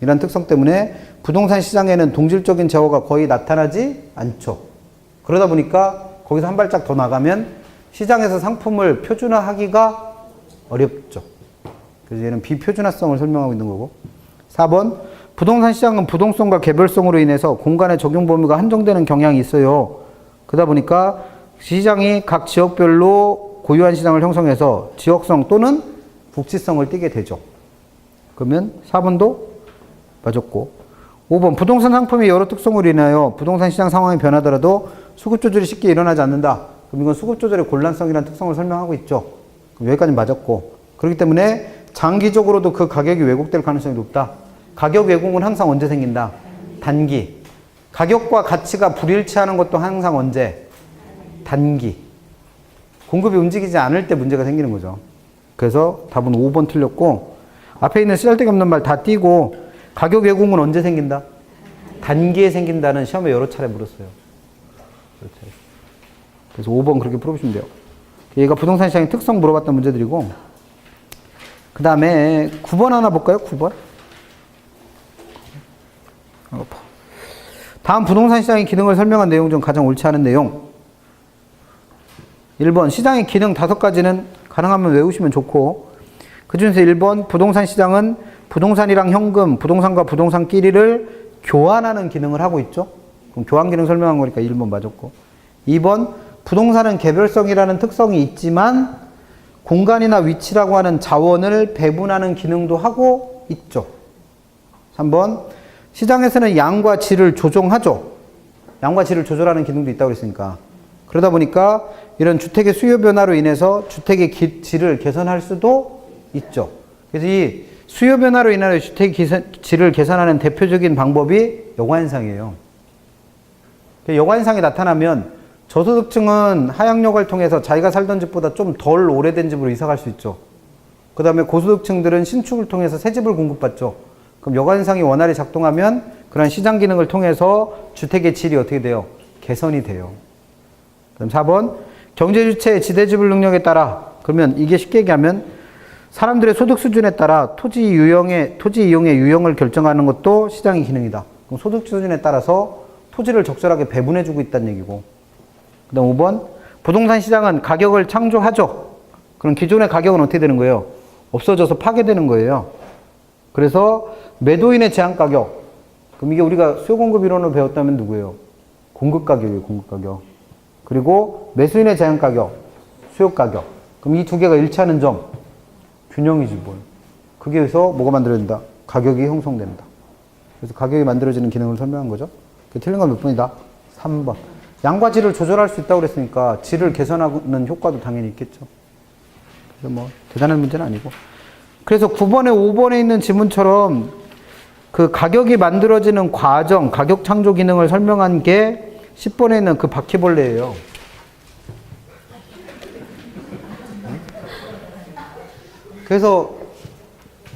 이런 특성 때문에 부동산 시장에는 동질적인 제어가 거의 나타나지 않죠. 그러다 보니까 거기서 한 발짝 더 나가면 시장에서 상품을 표준화하기가 어렵죠. 그래서 얘는 비표준화성을 설명하고 있는 거고. 4번 부동산 시장은 부동성과 개별성으로 인해서 공간의 적용 범위가 한정되는 경향이 있어요. 그러다 보니까 시장이 각 지역별로 고유한 시장을 형성해서 지역성 또는 국지성을 띠게 되죠. 그러면 4번도 맞았고 5번 부동산 상품의 여러 특성으로 인하여 부동산 시장 상황이 변하더라도 수급 조절이 쉽게 일어나지 않는다. 그럼 이건 수급 조절의 곤란성이라는 특성을 설명하고 있죠. 그럼 여기까지 맞았고 그렇기 때문에 장기적으로도 그 가격이 왜곡될 가능성이 높다. 가격 왜곡은 항상 언제 생긴다? 단기. 가격과 가치가 불일치하는 것도 항상 언제? 단기. 공급이 움직이지 않을 때 문제가 생기는 거죠. 그래서 답은 5번 틀렸고 앞에 있는 쓰잘데기 없는 말 다 띄고 가격 왜곡은 언제 생긴다? 단기에 생긴다는 시험에 여러 차례 물었어요. 그래서 5번 그렇게 풀어보시면 돼요. 얘가 부동산 시장의 특성 물어봤던 문제들이고 그 다음에 9번 하나 볼까요? 9번. 다음 부동산 시장의 기능을 설명한 내용 중 가장 옳지 않은 내용. 1번 시장의 기능 5가지는 가능하면 외우시면 좋고 그 중에서 1번 부동산 시장은 부동산이랑 현금, 부동산과 부동산끼리를 교환하는 기능을 하고 있죠. 그럼 교환 기능 설명한 거니까 1번 맞았고 2번 부동산은 개별성이라는 특성이 있지만 공간이나 위치라고 하는 자원을 배분하는 기능도 하고 있죠. 3번 시장에서는 양과 질을 조정하죠. 양과 질을 조절하는 기능도 있다고 그랬으니까 그러다 보니까 이런 주택의 수요 변화로 인해서 주택의 질을 개선할 수도 있죠. 그래서 이 수요 변화로 인하여 주택 질을 개선하는 대표적인 방법이 여관상이에요. 여관상이 나타나면 저소득층은 하향여가를 통해서 자기가 살던 집보다 좀 덜 오래된 집으로 이사 갈 수 있죠. 그 다음에 고소득층들은 신축을 통해서 새 집을 공급받죠. 그럼 여관상이 원활히 작동하면 그런 시장 기능을 통해서 주택의 질이 어떻게 돼요? 개선이 돼요. 그럼 4번 경제주체의 지대지불 능력에 따라 그러면 이게 쉽게 얘기하면 사람들의 소득 수준에 따라 토지 이용의 유형을 결정하는 것도 시장의 기능이다. 그럼 소득 수준에 따라서 토지를 적절하게 배분해주고 있다는 얘기고 그 다음 5번 부동산 시장은 가격을 창조하죠. 그럼 기존의 가격은 어떻게 되는 거예요? 없어져서 파괴되는 거예요. 그래서 매도인의 제한 가격 그럼 이게 우리가 수요 공급 이론을 배웠다면 누구예요? 공급 가격이에요. 공급 가격. 그리고 매수인의 제한 가격 수요 가격 그럼 이 두 개가 일치하는 점 균형이지 뭘. 그게 해서 뭐가 만들어진다? 가격이 형성된다. 그래서 가격이 만들어지는 기능을 설명한 거죠. 틀린 건 몇 번이다? 3번. 양과 질을 조절할 수 있다고 그랬으니까 질을 개선하는 효과도 당연히 있겠죠. 그래서 뭐 대단한 문제는 아니고. 그래서 9번에 5번에 있는 지문처럼 그 가격이 만들어지는 과정, 가격 창조 기능을 설명한 게 10번에 있는 그 바퀴벌레예요. 그래서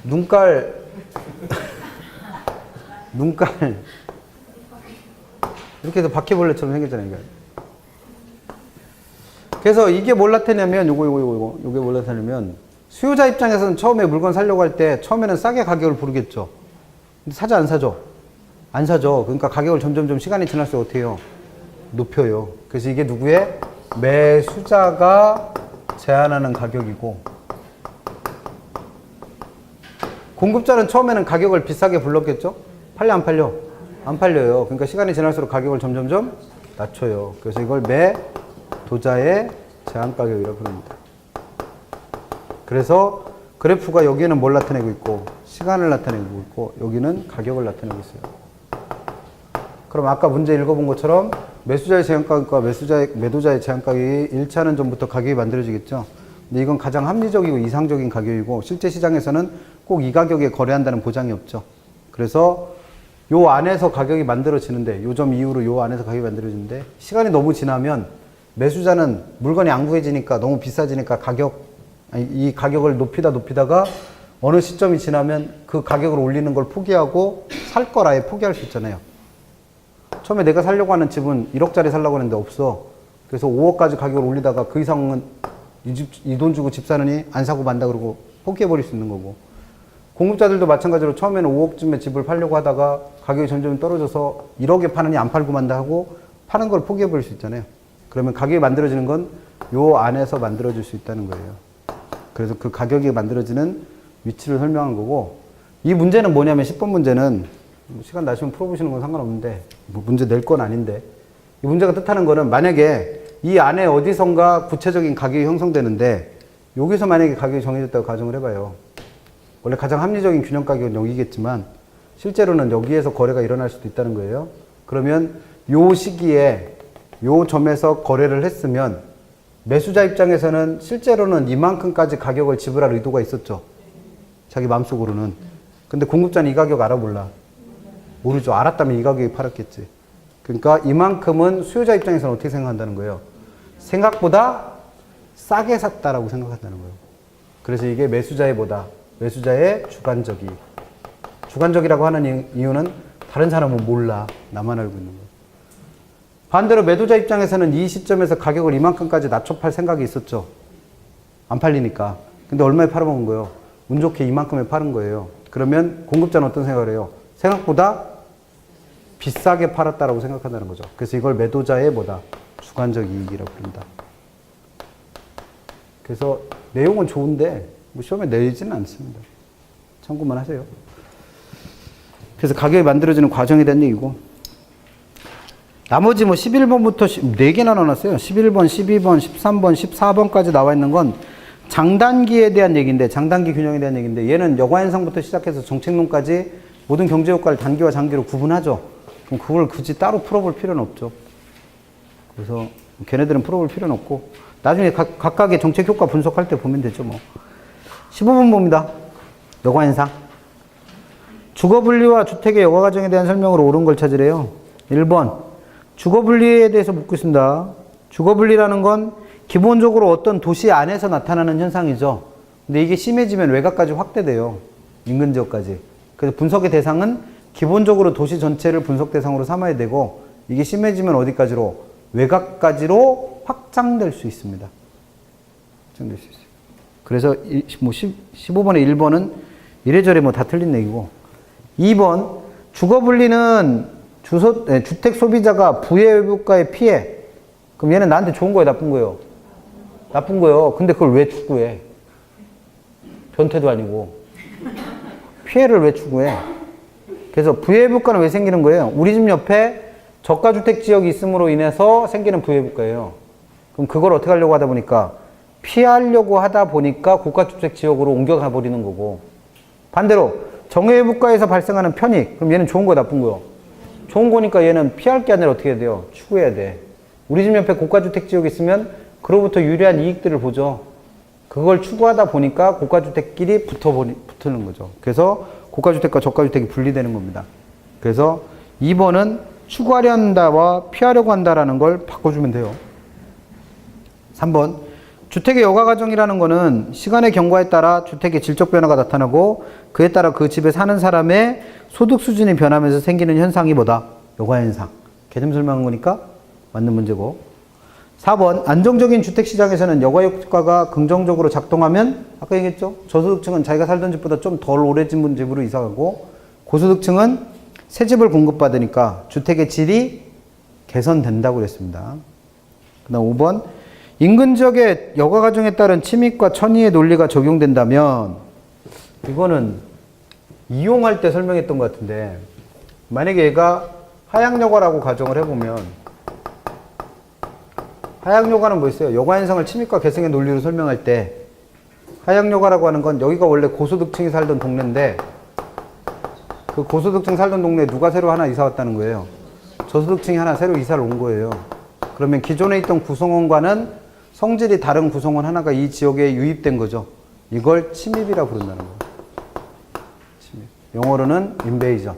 눈깔 이렇게 해서 바퀴벌레처럼 생겼잖아요. 이게. 그래서 이게 뭘 나타내냐면 요게 뭘 나타내냐면 수요자 입장에서는 처음에 물건 사려고 할 때 처음에는 싸게 가격을 부르겠죠. 근데 사죠 안 사죠? 안 사죠. 그러니까 가격을 점점 시간이 지날수록 어떻게 해요? 높여요. 그래서 이게 누구의? 매수자가 제한하는 가격이고 공급자는 처음에는 가격을 비싸게 불렀겠죠? 팔려 안 팔려? 안 팔려요. 그러니까 시간이 지날수록 가격을 점점 낮춰요. 그래서 이걸 매도자의 제한 가격이라고 부릅니다. 그래서 그래프가 여기에는 뭘 나타내고 있고 시간을 나타내고 있고 여기는 가격을 나타내고 있어요. 그럼 아까 문제 읽어본 것처럼 매수자의 제한 가격과 매도자의 제한 가격이 일치하는 점부터 가격이 만들어지겠죠. 근데 이건 가장 합리적이고 이상적인 가격이고 실제 시장에서는 꼭 이 가격에 거래한다는 보장이 없죠. 그래서 요 안에서 가격이 만들어지는데 요 점 이후로 요 안에서 가격이 만들어지는데 시간이 너무 지나면 매수자는 물건이 안 구해지니까 너무 비싸지니까 이 가격을 높이다가 어느 시점이 지나면 그 가격을 올리는 걸 포기하고 살 걸 아예 포기할 수 있잖아요. 처음에 내가 살려고 하는 집은 1억짜리 살려고 하는데 없어. 그래서 5억까지 가격을 올리다가 그 이상은 이 돈 주고 집 사느니 안 사고 만다 그러고 포기해버릴 수 있는 거고. 공급자들도 마찬가지로 처음에는 5억쯤에 집을 팔려고 하다가 가격이 점점 떨어져서 1억에 파느니 안 팔고 만다 하고 파는 걸 포기해버릴 수 있잖아요. 그러면 가격이 만들어지는 건 요 안에서 만들어질 수 있다는 거예요. 그래서 그 가격이 만들어지는 위치를 설명한 거고, 이 문제는 뭐냐면 10번 문제는 시간 나시면 풀어보시는 건 상관없는데 뭐 문제 낼 건 아닌데, 이 문제가 뜻하는 거는 만약에 이 안에 어디선가 구체적인 가격이 형성되는데 여기서 만약에 가격이 정해졌다고 가정을 해봐요. 원래 가장 합리적인 균형 가격은 여기겠지만 실제로는 여기에서 거래가 일어날 수도 있다는 거예요. 그러면 요 시기에 요 점에서 거래를 했으면 매수자 입장에서는 실제로는 이만큼까지 가격을 지불할 의도가 있었죠. 자기 마음속으로는. 근데 공급자는 이 가격 알아 몰라? 모르죠. 알았다면 이 가격에 팔았겠지. 그러니까 이만큼은 수요자 입장에서는 어떻게 생각한다는 거예요? 생각보다 싸게 샀다라고 생각한다는 거예요. 그래서 이게 매수자의 뭐다? 매수자의 주관적이. 주관적이라고 하는 이유는 다른 사람은 몰라. 나만 알고 있는 거예요. 반대로 매도자 입장에서는 이 시점에서 가격을 이만큼까지 낮춰 팔 생각이 있었죠. 안 팔리니까. 근데 얼마에 팔아먹은 거예요? 운 좋게 이만큼에 파는 거예요. 그러면 공급자는 어떤 생각을 해요? 생각보다 비싸게 팔았다라고 생각한다는 거죠. 그래서 이걸 매도자의 뭐다? 주관적 이익이라고 부른다. 그래서 내용은 좋은데 뭐 시험에 내리지는 않습니다. 참고만 하세요. 그래서 가격이 만들어지는 과정에 대한 얘기고, 나머지 뭐 11번부터 4개나 나눴어요. 11번, 12번, 13번, 14번까지 나와 있는 건 장단기에 대한 얘기인데, 장단기 균형에 대한 얘기인데, 얘는 여과현상부터 시작해서 정책론까지 모든 경제효과를 단기와 장기로 구분하죠. 그럼 그걸 굳이 따로 풀어볼 필요는 없죠. 그래서 걔네들은 풀어볼 필요는 없고 나중에 각각의 정책효과 분석할 때 보면 되죠. 뭐 15번 봅니다. 여과현상. 주거분리와 주택의 여가과정에 대한 설명으로 옳은 걸 찾으래요. 1번 주거분리에 대해서 묻고 있습니다. 주거분리라는 건 기본적으로 어떤 도시 안에서 나타나는 현상이죠. 근데 이게 심해지면 외곽까지 확대돼요. 인근 지역까지. 그래서 분석의 대상은 기본적으로 도시 전체를 분석 대상으로 삼아야 되고, 이게 심해지면 어디까지로? 외곽까지로 확장될 수 있습니다. 확장될 수 있어요. 그래서 뭐 15번에 1번은 이래저래 뭐 다 틀린 얘기고, 2번 주거분리는 주택 소비자가 부의 외부가의 피해. 그럼 얘는 나한테 좋은 거예요, 나쁜 거예요? 나쁜 거예요. 근데 그걸 왜 추구해? 변태도 아니고. 피해를 왜 추구해? 그래서 부의회부가는 왜 생기는 거예요? 우리 집 옆에 저가주택 지역이 있음으로 인해서 생기는 부의회부가예요. 그럼 그걸 어떻게 하려고 하다 보니까 피하려고 하다 보니까 고가주택 지역으로 옮겨가 버리는 거고, 반대로 정의회부가에서 발생하는 편익. 그럼 얘는 좋은 거 나쁜 거요? 좋은 거니까 얘는 피할 게 아니라 어떻게 해야 돼요? 추구해야 돼. 우리 집 옆에 고가주택 지역이 있으면 그로부터 유리한 이익들을 보죠. 그걸 추구하다 보니까 고가주택끼리 붙는 거죠. 그래서 고가주택과 저가주택이 분리되는 겁니다. 그래서 2번은 추구하려 한다와 피하려고 한다라는 걸 바꿔주면 돼요. 3번 주택의 여가과정이라는 거는 시간의 경과에 따라 주택의 질적 변화가 나타나고 그에 따라 그 집에 사는 사람의 소득 수준이 변하면서 생기는 현상이 뭐다? 여가현상. 개념 설명한 거니까 맞는 문제고, 4번 안정적인 주택시장에서는 여가효과가 긍정적으로 작동하면 아까 얘기했죠? 저소득층은 자기가 살던 집보다 좀 덜 오래 짓는 집으로 이사가고, 고소득층은 새 집을 공급받으니까 주택의 질이 개선된다고 그랬습니다. 그 다음 5번 인근 지역의 여가과정에 따른 침입과 천의의 논리가 적용된다면, 이거는 이용할 때 설명했던 것 같은데, 만약에 얘가 하향여가라고 가정을 해보면, 하향여가는 뭐 있어요? 여가현상을 침입과 개성의 논리로 설명할 때 하향여가라고 하는 건 여기가 원래 고소득층이 살던 동네인데 그 고소득층 살던 동네에 누가 새로 하나 이사 왔다는 거예요. 저소득층이 하나 새로 이사를 온 거예요. 그러면 기존에 있던 구성원과는 성질이 다른 구성원 하나가 이 지역에 유입된 거죠. 이걸 침입이라고 부른다는 거예요. 침입. 영어로는 invasion.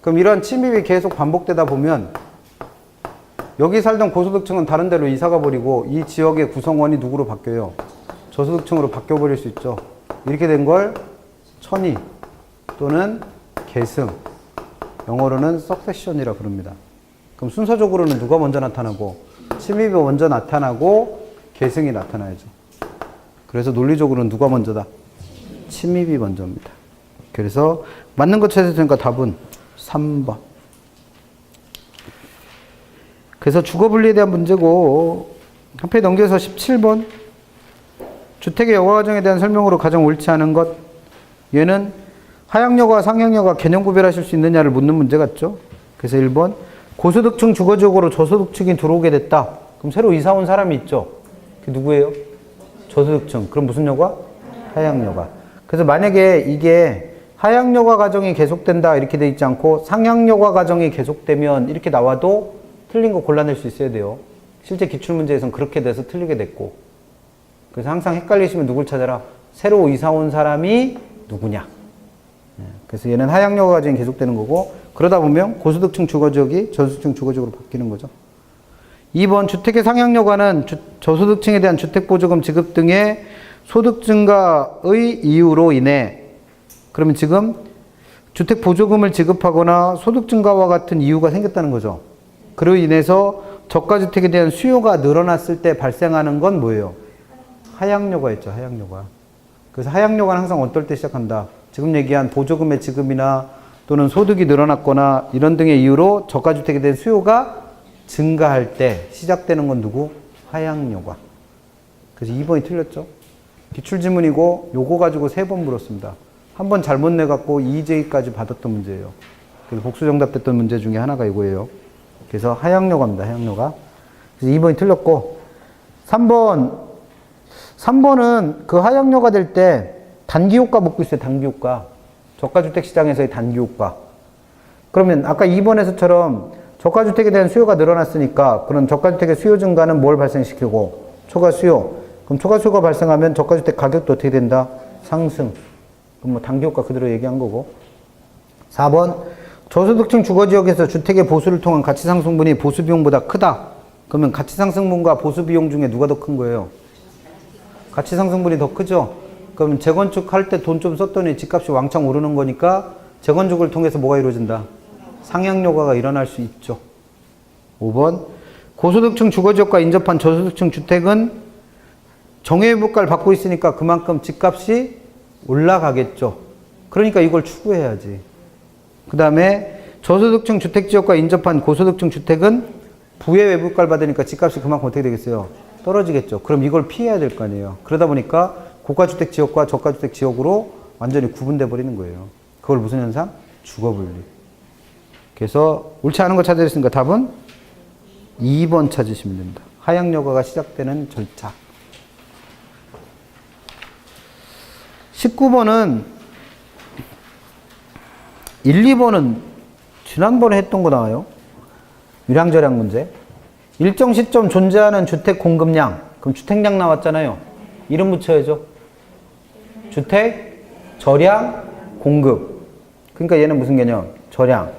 그럼 이런 침입이 계속 반복되다 보면 여기 살던 고소득층은 다른 데로 이사가 버리고 이 지역의 구성원이 누구로 바뀌어요? 저소득층으로 바뀌어버릴 수 있죠. 이렇게 된 걸 천의 또는 계승 영어로는 succession이라 부릅니다. 그럼 순서적으로는 누가 먼저 나타나고 침입이 먼저 나타나고 계승이 나타나야죠. 그래서 논리적으로는 누가 먼저다? 침입이 먼저입니다. 그래서 맞는 거 찾았으니까 답은 3번. 그래서 주거분리에 대한 문제고 한 페이지 넘겨서 17번 주택의 여가과정에 대한 설명으로 가장 옳지 않은 것. 얘는 하향여가 상향여가 개념 구별하실 수 있느냐를 묻는 문제 같죠. 그래서 1번 고소득층 주거지역으로 저소득층이 들어오게 됐다. 그럼 새로 이사 온 사람이 있죠. 그게 누구예요? 저소득층. 그럼 무슨 여가? 하향여가. 그래서 만약에 이게 하향여가 과정이 계속된다 이렇게 돼 있지 않고 상향여가 과정이 계속되면 이렇게 나와도 틀린 거 골라낼 수 있어야 돼요. 실제 기출문제에서는 그렇게 돼서 틀리게 됐고. 그래서 항상 헷갈리시면 누굴 찾아라? 새로 이사 온 사람이 누구냐. 그래서 얘는 하향여가 과정이 계속되는 거고 그러다 보면 고소득층 주거지역이 저소득층 주거지역으로 바뀌는 거죠. 2번 주택의 상향여가는 저소득층에 대한 주택보조금 지급 등의 소득 증가의 이유로 인해 그러면 지금 주택보조금을 지급하거나 소득 증가와 같은 이유가 생겼다는 거죠. 그로 인해서 저가주택에 대한 수요가 늘어났을 때 발생하는 건 뭐예요? 하향여가였죠. 하향여가. 그래서 하향여가는 항상 어떨 때 시작한다. 지금 얘기한 보조금의 지급이나 또는 소득이 늘어났거나 이런 등의 이유로 저가주택에 대한 수요가 증가할 때 시작되는 건 누구? 하향여가. 그래서 2번이 틀렸죠. 기출지문이고 요거 가지고 3번 물었습니다. 한 번 잘못 내갖고 2J까지 받았던 문제예요. 그래서 복수정답 됐던 문제 중에 하나가 이거예요. 그래서 하향여가입니다. 하향여가. 그래서 2번이 틀렸고 3번은 그 하향여가 될 때 단기효과 묻고 있어요. 단기효과. 저가주택 시장에서의 단기효과. 그러면 아까 2번에서처럼 저가주택에 대한 수요가 늘어났으니까 그럼 저가주택의 수요 증가는 뭘 발생시키고? 초과수요. 그럼 초과수요가 발생하면 저가주택 가격도 어떻게 된다? 상승. 그럼 뭐 단기효과 그대로 얘기한 거고. 4번 저소득층 주거지역에서 주택의 보수를 통한 가치상승분이 보수비용보다 크다. 그러면 가치상승분과 보수비용 중에 누가 더 큰 거예요? 가치상승분이 더 크죠? 그럼 재건축할 때 돈 좀 썼더니 집값이 왕창 오르는 거니까 재건축을 통해서 뭐가 이루어진다? 상향여가가 일어날 수 있죠. 5번 고소득층 주거지역과 인접한 저소득층 주택은 정해회복가를 받고 있으니까 그만큼 집값이 올라가겠죠. 그러니까 이걸 추구해야지. 그 다음에 저소득층 주택지역과 인접한 고소득층 주택은 부외외국가를 받으니까 집값이 그만큼 어떻게 되겠어요? 떨어지겠죠. 그럼 이걸 피해야 될 거 아니에요. 그러다 보니까 고가주택 지역과 저가주택 지역으로 완전히 구분돼 버리는 거예요. 그걸 무슨 현상? 주거분리. 그래서 옳지 않은 거 찾으셨으니까 답은 2번 찾으시면 됩니다. 하향여가가 시작되는 절차. 19번은 1, 2번은 지난번에 했던 거 나와요. 유량절약 문제. 일정 시점 존재하는 주택 공급량. 그럼 주택량 나왔잖아요. 이름 붙여야죠. 주택, 절약, 공급. 그러니까 얘는 무슨 개념? 절약.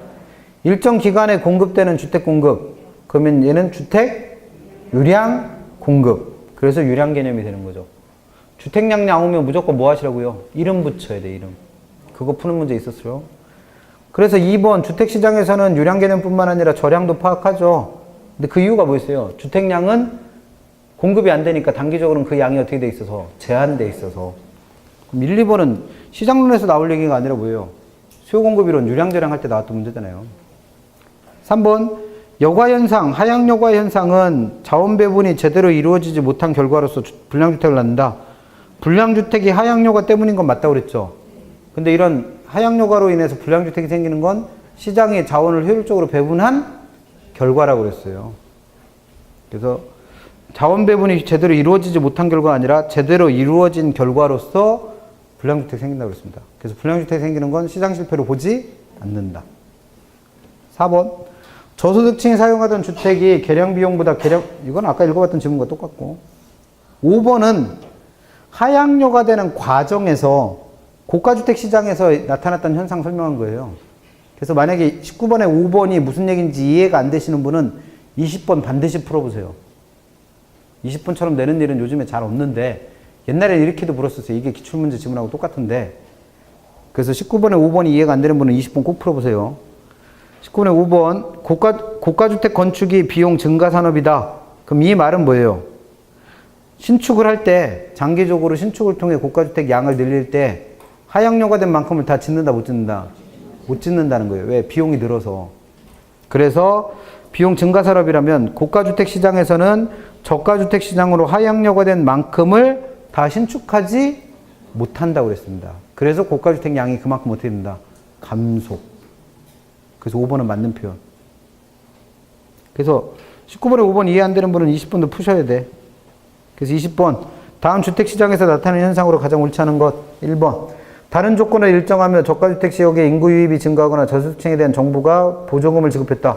일정 기간에 공급되는 주택 공급. 그러면 얘는 주택, 유량, 공급. 그래서 유량 개념이 되는 거죠. 주택량 나오면 무조건 뭐 하시라고요? 이름 붙여야 돼, 이름. 그거 푸는 문제 있었어요. 그래서 2번 주택시장에서는 유량 개념뿐만 아니라 절량도 파악하죠. 근데 그 이유가 뭐였어요? 주택량은 공급이 안 되니까 단기적으로는 그 양이 어떻게 돼 있어서? 제한돼 있어서. 그럼 1, 2번은 시장론에서 나올 얘기가 아니라 뭐예요? 수요공급이론 유량절약 할 때 나왔던 문제잖아요. 3번 여가현상, 하향여가현상은 자원배분이 제대로 이루어지지 못한 결과로서 불량주택을 낳는다. 불량주택이 하향여가 때문인 건 맞다고 그랬죠. 근데 이런 하향여가로 인해서 불량주택이 생기는 건 시장의 자원을 효율적으로 배분한 결과라고 그랬어요. 그래서 자원 배분이 제대로 이루어지지 못한 결과가 아니라 제대로 이루어진 결과로서 불량주택이 생긴다고 그랬습니다. 그래서 불량주택이 생기는 건 시장 실패로 보지 않는다. 4번 저소득층이 사용하던 주택이 개량비용보다 이건 아까 읽어봤던 질문과 똑같고. 5번은 하향여가 되는 과정에서 고가주택 시장에서 나타났던 현상 설명한 거예요. 그래서 만약에 19번에 5번이 무슨 얘기인지 이해가 안 되시는 분은 20번 반드시 풀어보세요. 20번처럼 내는 일은 요즘에 잘 없는데 옛날에 이렇게도 물었었어요. 이게 기출문제 지문하고 똑같은데. 그래서 19번에 5번이 이해가 안 되는 분은 20번 꼭 풀어보세요. 19번에 5번 고가주택 건축이 비용 증가 산업이다. 그럼 이 말은 뭐예요? 신축을 할 때 장기적으로 신축을 통해 고가주택 양을 늘릴 때 하향료가 된 만큼을 다 짓는다 못 짓는다? 못 짓는다는 거예요. 왜? 비용이 늘어서. 그래서 비용 증가 산업이라면 고가주택 시장에서는 저가주택 시장으로 하향료가 된 만큼을 다 신축하지 못한다고 그랬습니다. 그래서 고가주택 양이 그만큼 어떻게 된다? 감소. 그래서 5번은 맞는 표현. 그래서 19번에 5번 이해 안 되는 분은 20번도 푸셔야 돼. 그래서 20번. 다음 주택시장에서 나타나는 현상으로 가장 옳지 않은 것. 1번. 다른 조건을 일정하며 저가주택 지역의 인구 유입이 증가하거나 저소득층에 대한 정부가 보조금을 지급했다.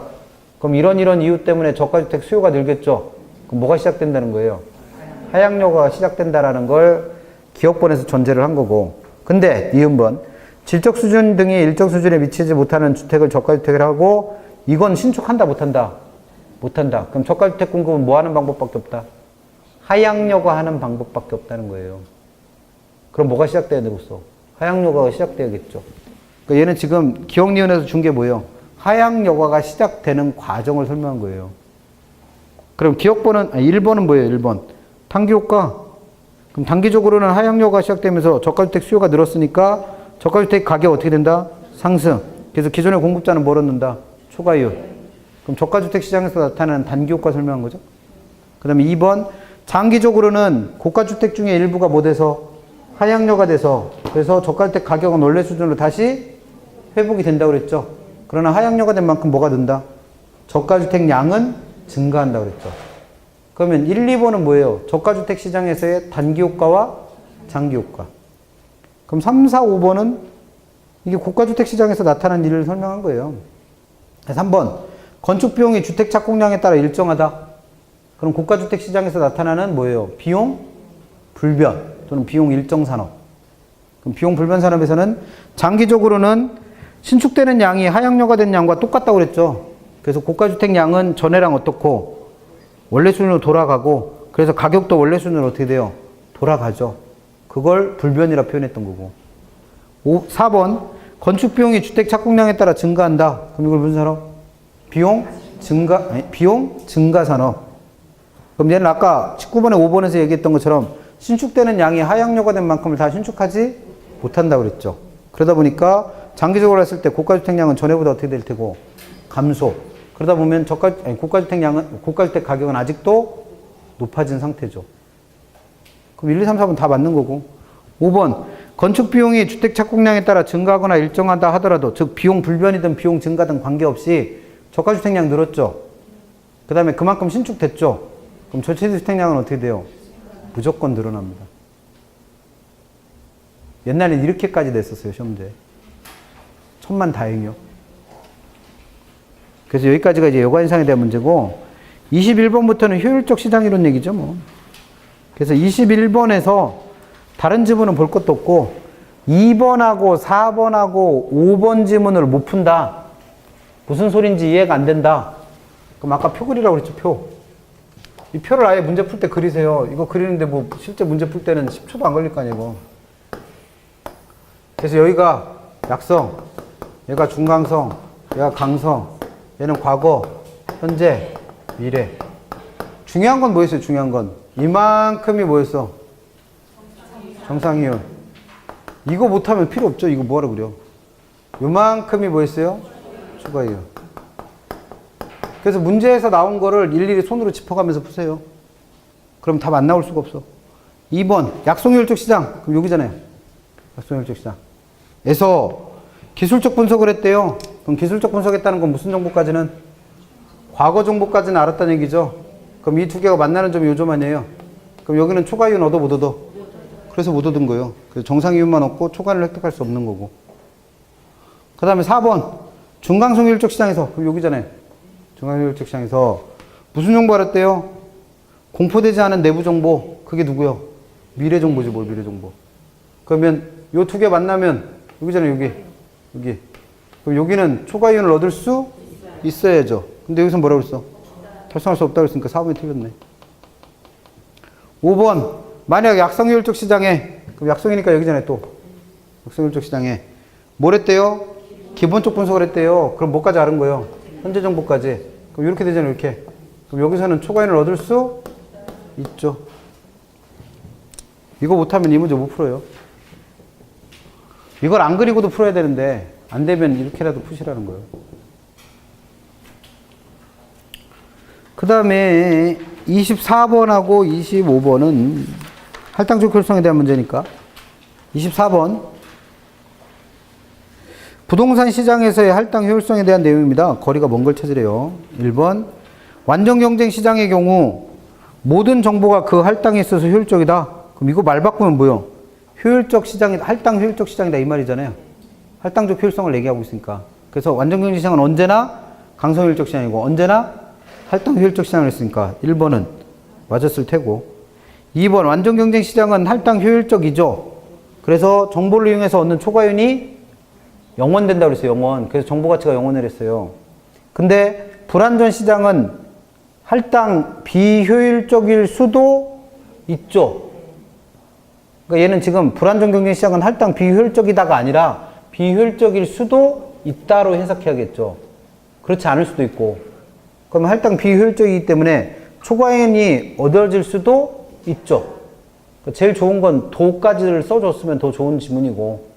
그럼 이런 이유 때문에 저가주택 수요가 늘겠죠. 그럼 뭐가 시작된다는 거예요? 하향료가 시작된다라는 걸 기업본에서 전제를 한 거고. 근데 니은번. 질적 수준 등이 일정 수준에 미치지 못하는 주택을 저가주택을 하고 이건 신축한다 못한다? 못한다. 그럼 저가주택 공급은 뭐 하는 방법밖에 없다? 하향료가 하는 방법밖에 없다는 거예요. 그럼 뭐가 시작돼야 되겠어? 하향료가가 시작돼야겠죠. 그러니까 얘는 지금 기억니은에서 준 게 뭐예요? 하향료가가 시작되는 과정을 설명한 거예요. 그럼 기억번은 1번은 뭐예요? 1번. 단기효과. 그럼 단기적으로는 하향료가 시작되면서 저가주택 수요가 늘었으니까 저가주택 가격 어떻게 된다? 상승. 그래서 기존의 공급자는 뭘 얻는다? 초과이율. 그럼 저가주택 시장에서 나타나는 단기효과 설명한 거죠. 그 다음에 2번. 장기적으로는 고가주택 중에 일부가 뭐 돼서? 하향료가 돼서. 그래서 저가주택 가격은 원래 수준으로 다시 회복이 된다고 그랬죠. 그러나 하향료가 된 만큼 뭐가 는다? 저가주택 양은 증가한다고 그랬죠. 그러면 1, 2번은 뭐예요? 저가주택 시장에서의 단기효과와 장기효과. 그럼 3, 4, 5번은 이게 고가주택 시장에서 나타난 일을 설명한 거예요. 3번. 건축비용이 주택 착공량에 따라 일정하다. 그럼 고가주택 시장에서 나타나는 뭐예요? 비용 불변 또는 비용 일정 산업. 그럼 비용 불변 산업에서는 장기적으로는 신축되는 양이 하향료가 된 양과 똑같다고 그랬죠. 그래서 고가주택 양은 전해랑 어떻고 원래 수준으로 돌아가고 그래서 가격도 원래 수준으로 어떻게 돼요? 돌아가죠. 그걸 불변이라 표현했던 거고. 4번. 건축비용이 주택 착공량에 따라 증가한다. 그럼 이걸 무슨 산업? 비용 증가 산업. 그럼 얘는 아까 19번에 5번에서 얘기했던 것처럼 신축되는 양이 하향료가 된 만큼을 다 신축하지 못한다고 그랬죠. 그러다 보니까 장기적으로 했을 때 고가주택량은 전에보다 어떻게 될 테고 감소. 그러다 보면 고가주택 가격은 아직도 높아진 상태죠. 그럼 1, 2, 3, 4번 다 맞는 거고. 5번. 건축비용이 주택 착공량에 따라 증가하거나 일정하다 하더라도 즉 비용 불변이든 비용 증가든 관계없이 저가주택량 늘었죠. 그 다음에 그만큼 신축됐죠. 그럼 저체주택량은 어떻게 돼요? 무조건 늘어납니다. 옛날엔 이렇게까지 냈었어요, 시험 문제. 천만다행이요. 그래서 여기까지가 이제 여가인상에 대한 문제고, 21번부터는 효율적 시장 이론 얘기죠, 뭐. 그래서 21번에서 다른 지문은 볼 것도 없고, 2번하고 4번하고 5번 지문을 못 푼다. 무슨 소린지 이해가 안 된다. 그럼 아까 표 그리라고 그랬죠, 표. 이 표를 아예 문제 풀 때 그리세요. 이거 그리는데 뭐 실제 문제 풀 때는 10초도 안 걸릴 거 아니고. 그래서 여기가 약성, 얘가 중간성, 얘가 강성, 얘는 과거, 현재, 미래. 중요한 건 뭐였어요? 중요한 건 이만큼이 뭐였어? 정상이율. 이거 못하면 필요 없죠. 이거 뭐하러 그려? 요만큼이 뭐였어요? 추가이율. 그래서 문제에서 나온 거를 일일이 손으로 짚어가면서 푸세요. 그럼 답 안 나올 수가 없어. 2번 약속효율적 시장. 그럼 여기잖아요. 약속효율적 시장. 에서 기술적 분석을 했대요. 그럼 기술적 분석했다는 건 무슨 정보까지는? 과거 정보까지는 알았다는 얘기죠. 그럼 이 두 개가 만나는 점이 요 점 아니에요. 그럼 여기는 초과이윤 얻어 못 얻어? 그래서 못 얻은 거예요. 그래서 정상이윤만 얻고 초과를 획득할 수 없는 거고. 그 다음에 4번 중간성효율적 시장에서. 그럼 여기잖아요. 중간효율적 시장에서 무슨 정보 알았대요? 공포되지 않은 내부 정보. 그게 누구요? 미래 정보지, 뭘 미래 정보. 그러면 요 두 개 만나면 여기잖아요, 여기. 그럼 여기는 초과이윤을 얻을 수 있어야죠. 근데 여기서 뭐라고 그랬어? 달성할 수 없다고 그랬으니까 4번이 틀렸네. 5번 만약 약성효율적 시장에, 그럼 약성이니까 여기잖아요, 또. 약성효율적 시장에 뭘 했대요? 기본적 분석을 했대요. 그럼 뭐까지 아는 거예요? 현재 정보까지. 그럼 이렇게 되잖아요, 이렇게. 그럼 여기서는 초과인을 얻을 수 있죠. 이거 못하면 이 문제 못 풀어요. 이걸 안 그리고도 풀어야 되는데 안 되면 이렇게라도 푸시라는 거예요. 그 다음에 24번하고 25번은 할당적 효율성에 대한 문제니까 24번 부동산 시장에서의 할당 효율성에 대한 내용입니다. 거리가 먼 걸 찾으래요. 1번 완전 경쟁 시장의 경우 모든 정보가 그 할당에 있어서 효율적이다. 그럼 이거 말 바꾸면 뭐요? 효율적 시장이다. 할당 효율적 시장이다 이 말이잖아요. 할당적 효율성을 얘기하고 있으니까. 그래서 완전 경쟁 시장은 언제나 강성 효율적 시장이고 언제나 할당 효율적 시장을 했으니까 1번은 맞았을 테고 2번 완전 경쟁 시장은 할당 효율적이죠. 그래서 정보를 이용해서 얻는 초과이윤이 0원 된다고 그랬어요. 0원. 그래서 정보 가치가 0원을 했어요. 근데 불완전 시장은 할당 비효율적일 수도 있죠. 그러니까 얘는 지금 불완전 경쟁 시장은 할당 비효율적이다가 아니라 비효율적일 수도 있다로 해석해야겠죠. 그렇지 않을 수도 있고. 그럼 할당 비효율적이기 때문에 초과이윤이 얻어질 수도 있죠. 그러니까 제일 좋은 건 도까지를 써줬으면 더 좋은 지문이고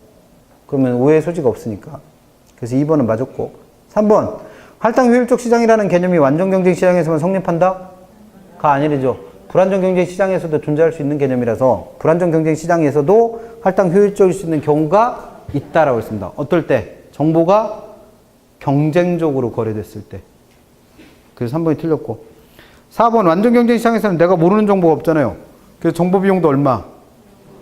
그러면 오해의 소지가 없으니까. 그래서 2번은 맞았고 3번 할당 효율적 시장이라는 개념이 완전 경쟁 시장에서만 성립한다? 가 아니죠. 불완전 경쟁 시장에서도 존재할 수 있는 개념이라서 불완전 경쟁 시장에서도 할당 효율적일 수 있는 경우가 있다라고 했습니다. 어떨 때? 정보가 경쟁적으로 거래됐을 때. 그래서 3번이 틀렸고 4번 완전 경쟁 시장에서는 내가 모르는 정보가 없잖아요. 그래서 정보 비용도 얼마?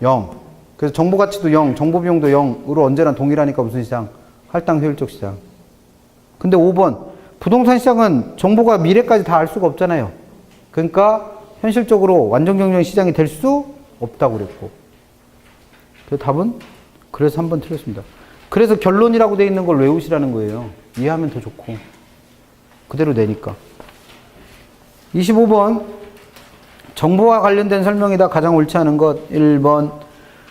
0. 그래서 정보 가치도 0, 정보 비용도 0으로 언제나 동일하니까 무슨 시장? 할당 효율적 시장. 근데 5번 부동산 시장은 정보가 미래까지 다 알 수가 없잖아요. 그러니까 현실적으로 완전 경쟁 시장이 될 수 없다고 그랬고. 그 답은 그래서 3번 틀렸습니다. 그래서 결론이라고 되어 있는 걸 외우시라는 거예요. 이해하면 더 좋고. 그대로 내니까. 25번 정보와 관련된 설명이다. 가장 옳지 않은 것 1번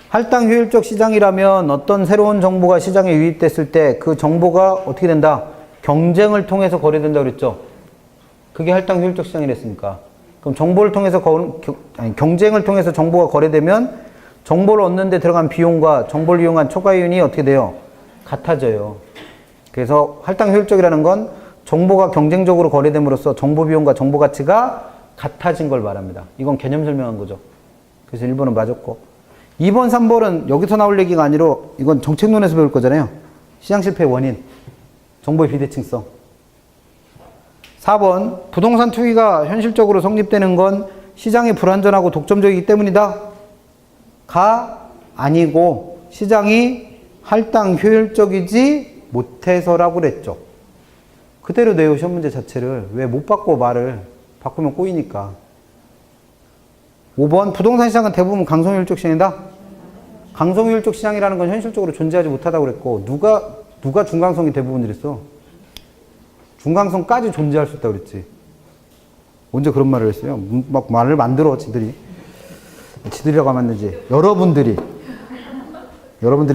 할당 효율적 시장이라면 어떤 새로운 정보가 시장에 유입됐을 때 그 정보가 어떻게 된다? 경쟁을 통해서 거래된다고 그랬죠. 그게 할당 효율적 시장이랬으니까. 그럼 정보를 통해서 경쟁을 통해서 정보가 거래되면 정보를 얻는 데 들어간 비용과 정보를 이용한 초과이윤이 어떻게 돼요? 같아져요. 그래서 할당 효율적이라는 건 정보가 경쟁적으로 거래됨으로써 정보 비용과 정보 가치가 같아진 걸 말합니다. 이건 개념 설명한 거죠. 그래서 1번은 맞았고 2번, 3번은 여기서 나올 얘기가 아니라 이건 정책론에서 배울 거잖아요. 시장 실패의 원인, 정보의 비대칭성. 4번 부동산 투기가 현실적으로 성립되는 건 시장이 불완전하고 독점적이기 때문이다. 가 아니고 시장이 할당 효율적이지 못해서라고 그랬죠. 그대로 내요 시험 문제 자체를. 왜 못 바꿔 말을. 바꾸면 꼬이니까. 5번 부동산 시장은 대부분 강성효율적 시장이다. 강성효율적 시장이라는 건 현실적으로 존재하지 못하다고 그랬고 누가 중강성이 대부분 이랬어? 중강성까지 존재할 수 있다고 그랬지. 언제 그런 말을 했어요? 막 말을 만들어 지들이라고 하면 안 되지. 여러분들이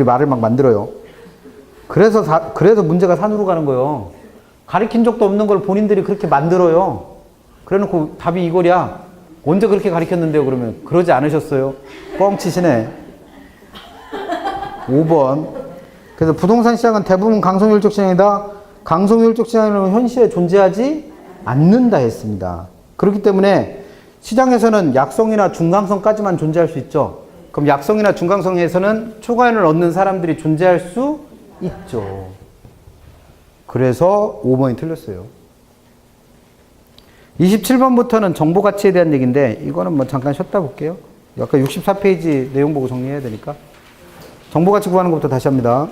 말을 막 만들어요. 그래서 문제가 산으로 가는 거예요. 가리킨 적도 없는 걸 본인들이 그렇게 만들어요. 그래놓고 답이 이거야. 언제 그렇게 가리켰는데요? 그러면 그러지 않으셨어요? 뻥치시네. 5번 그래서 부동산 시장은 대부분 강성효율적 시장이다. 강성효율적 시장은 현실에 존재하지 않는다 했습니다. 그렇기 때문에 시장에서는 약성이나 중강성까지만 존재할 수 있죠. 그럼 약성이나 중강성에서는 초과이윤을 얻는 사람들이 존재할 수 있죠. 그래서 5번이 틀렸어요. 27번부터는 정보 가치에 대한 얘기인데 이거는 뭐 잠깐 쉬었다 볼게요. 아까 64페이지 내용 보고 정리해야 되니까. 정보 가치 구하는 것부터 다시 합니다.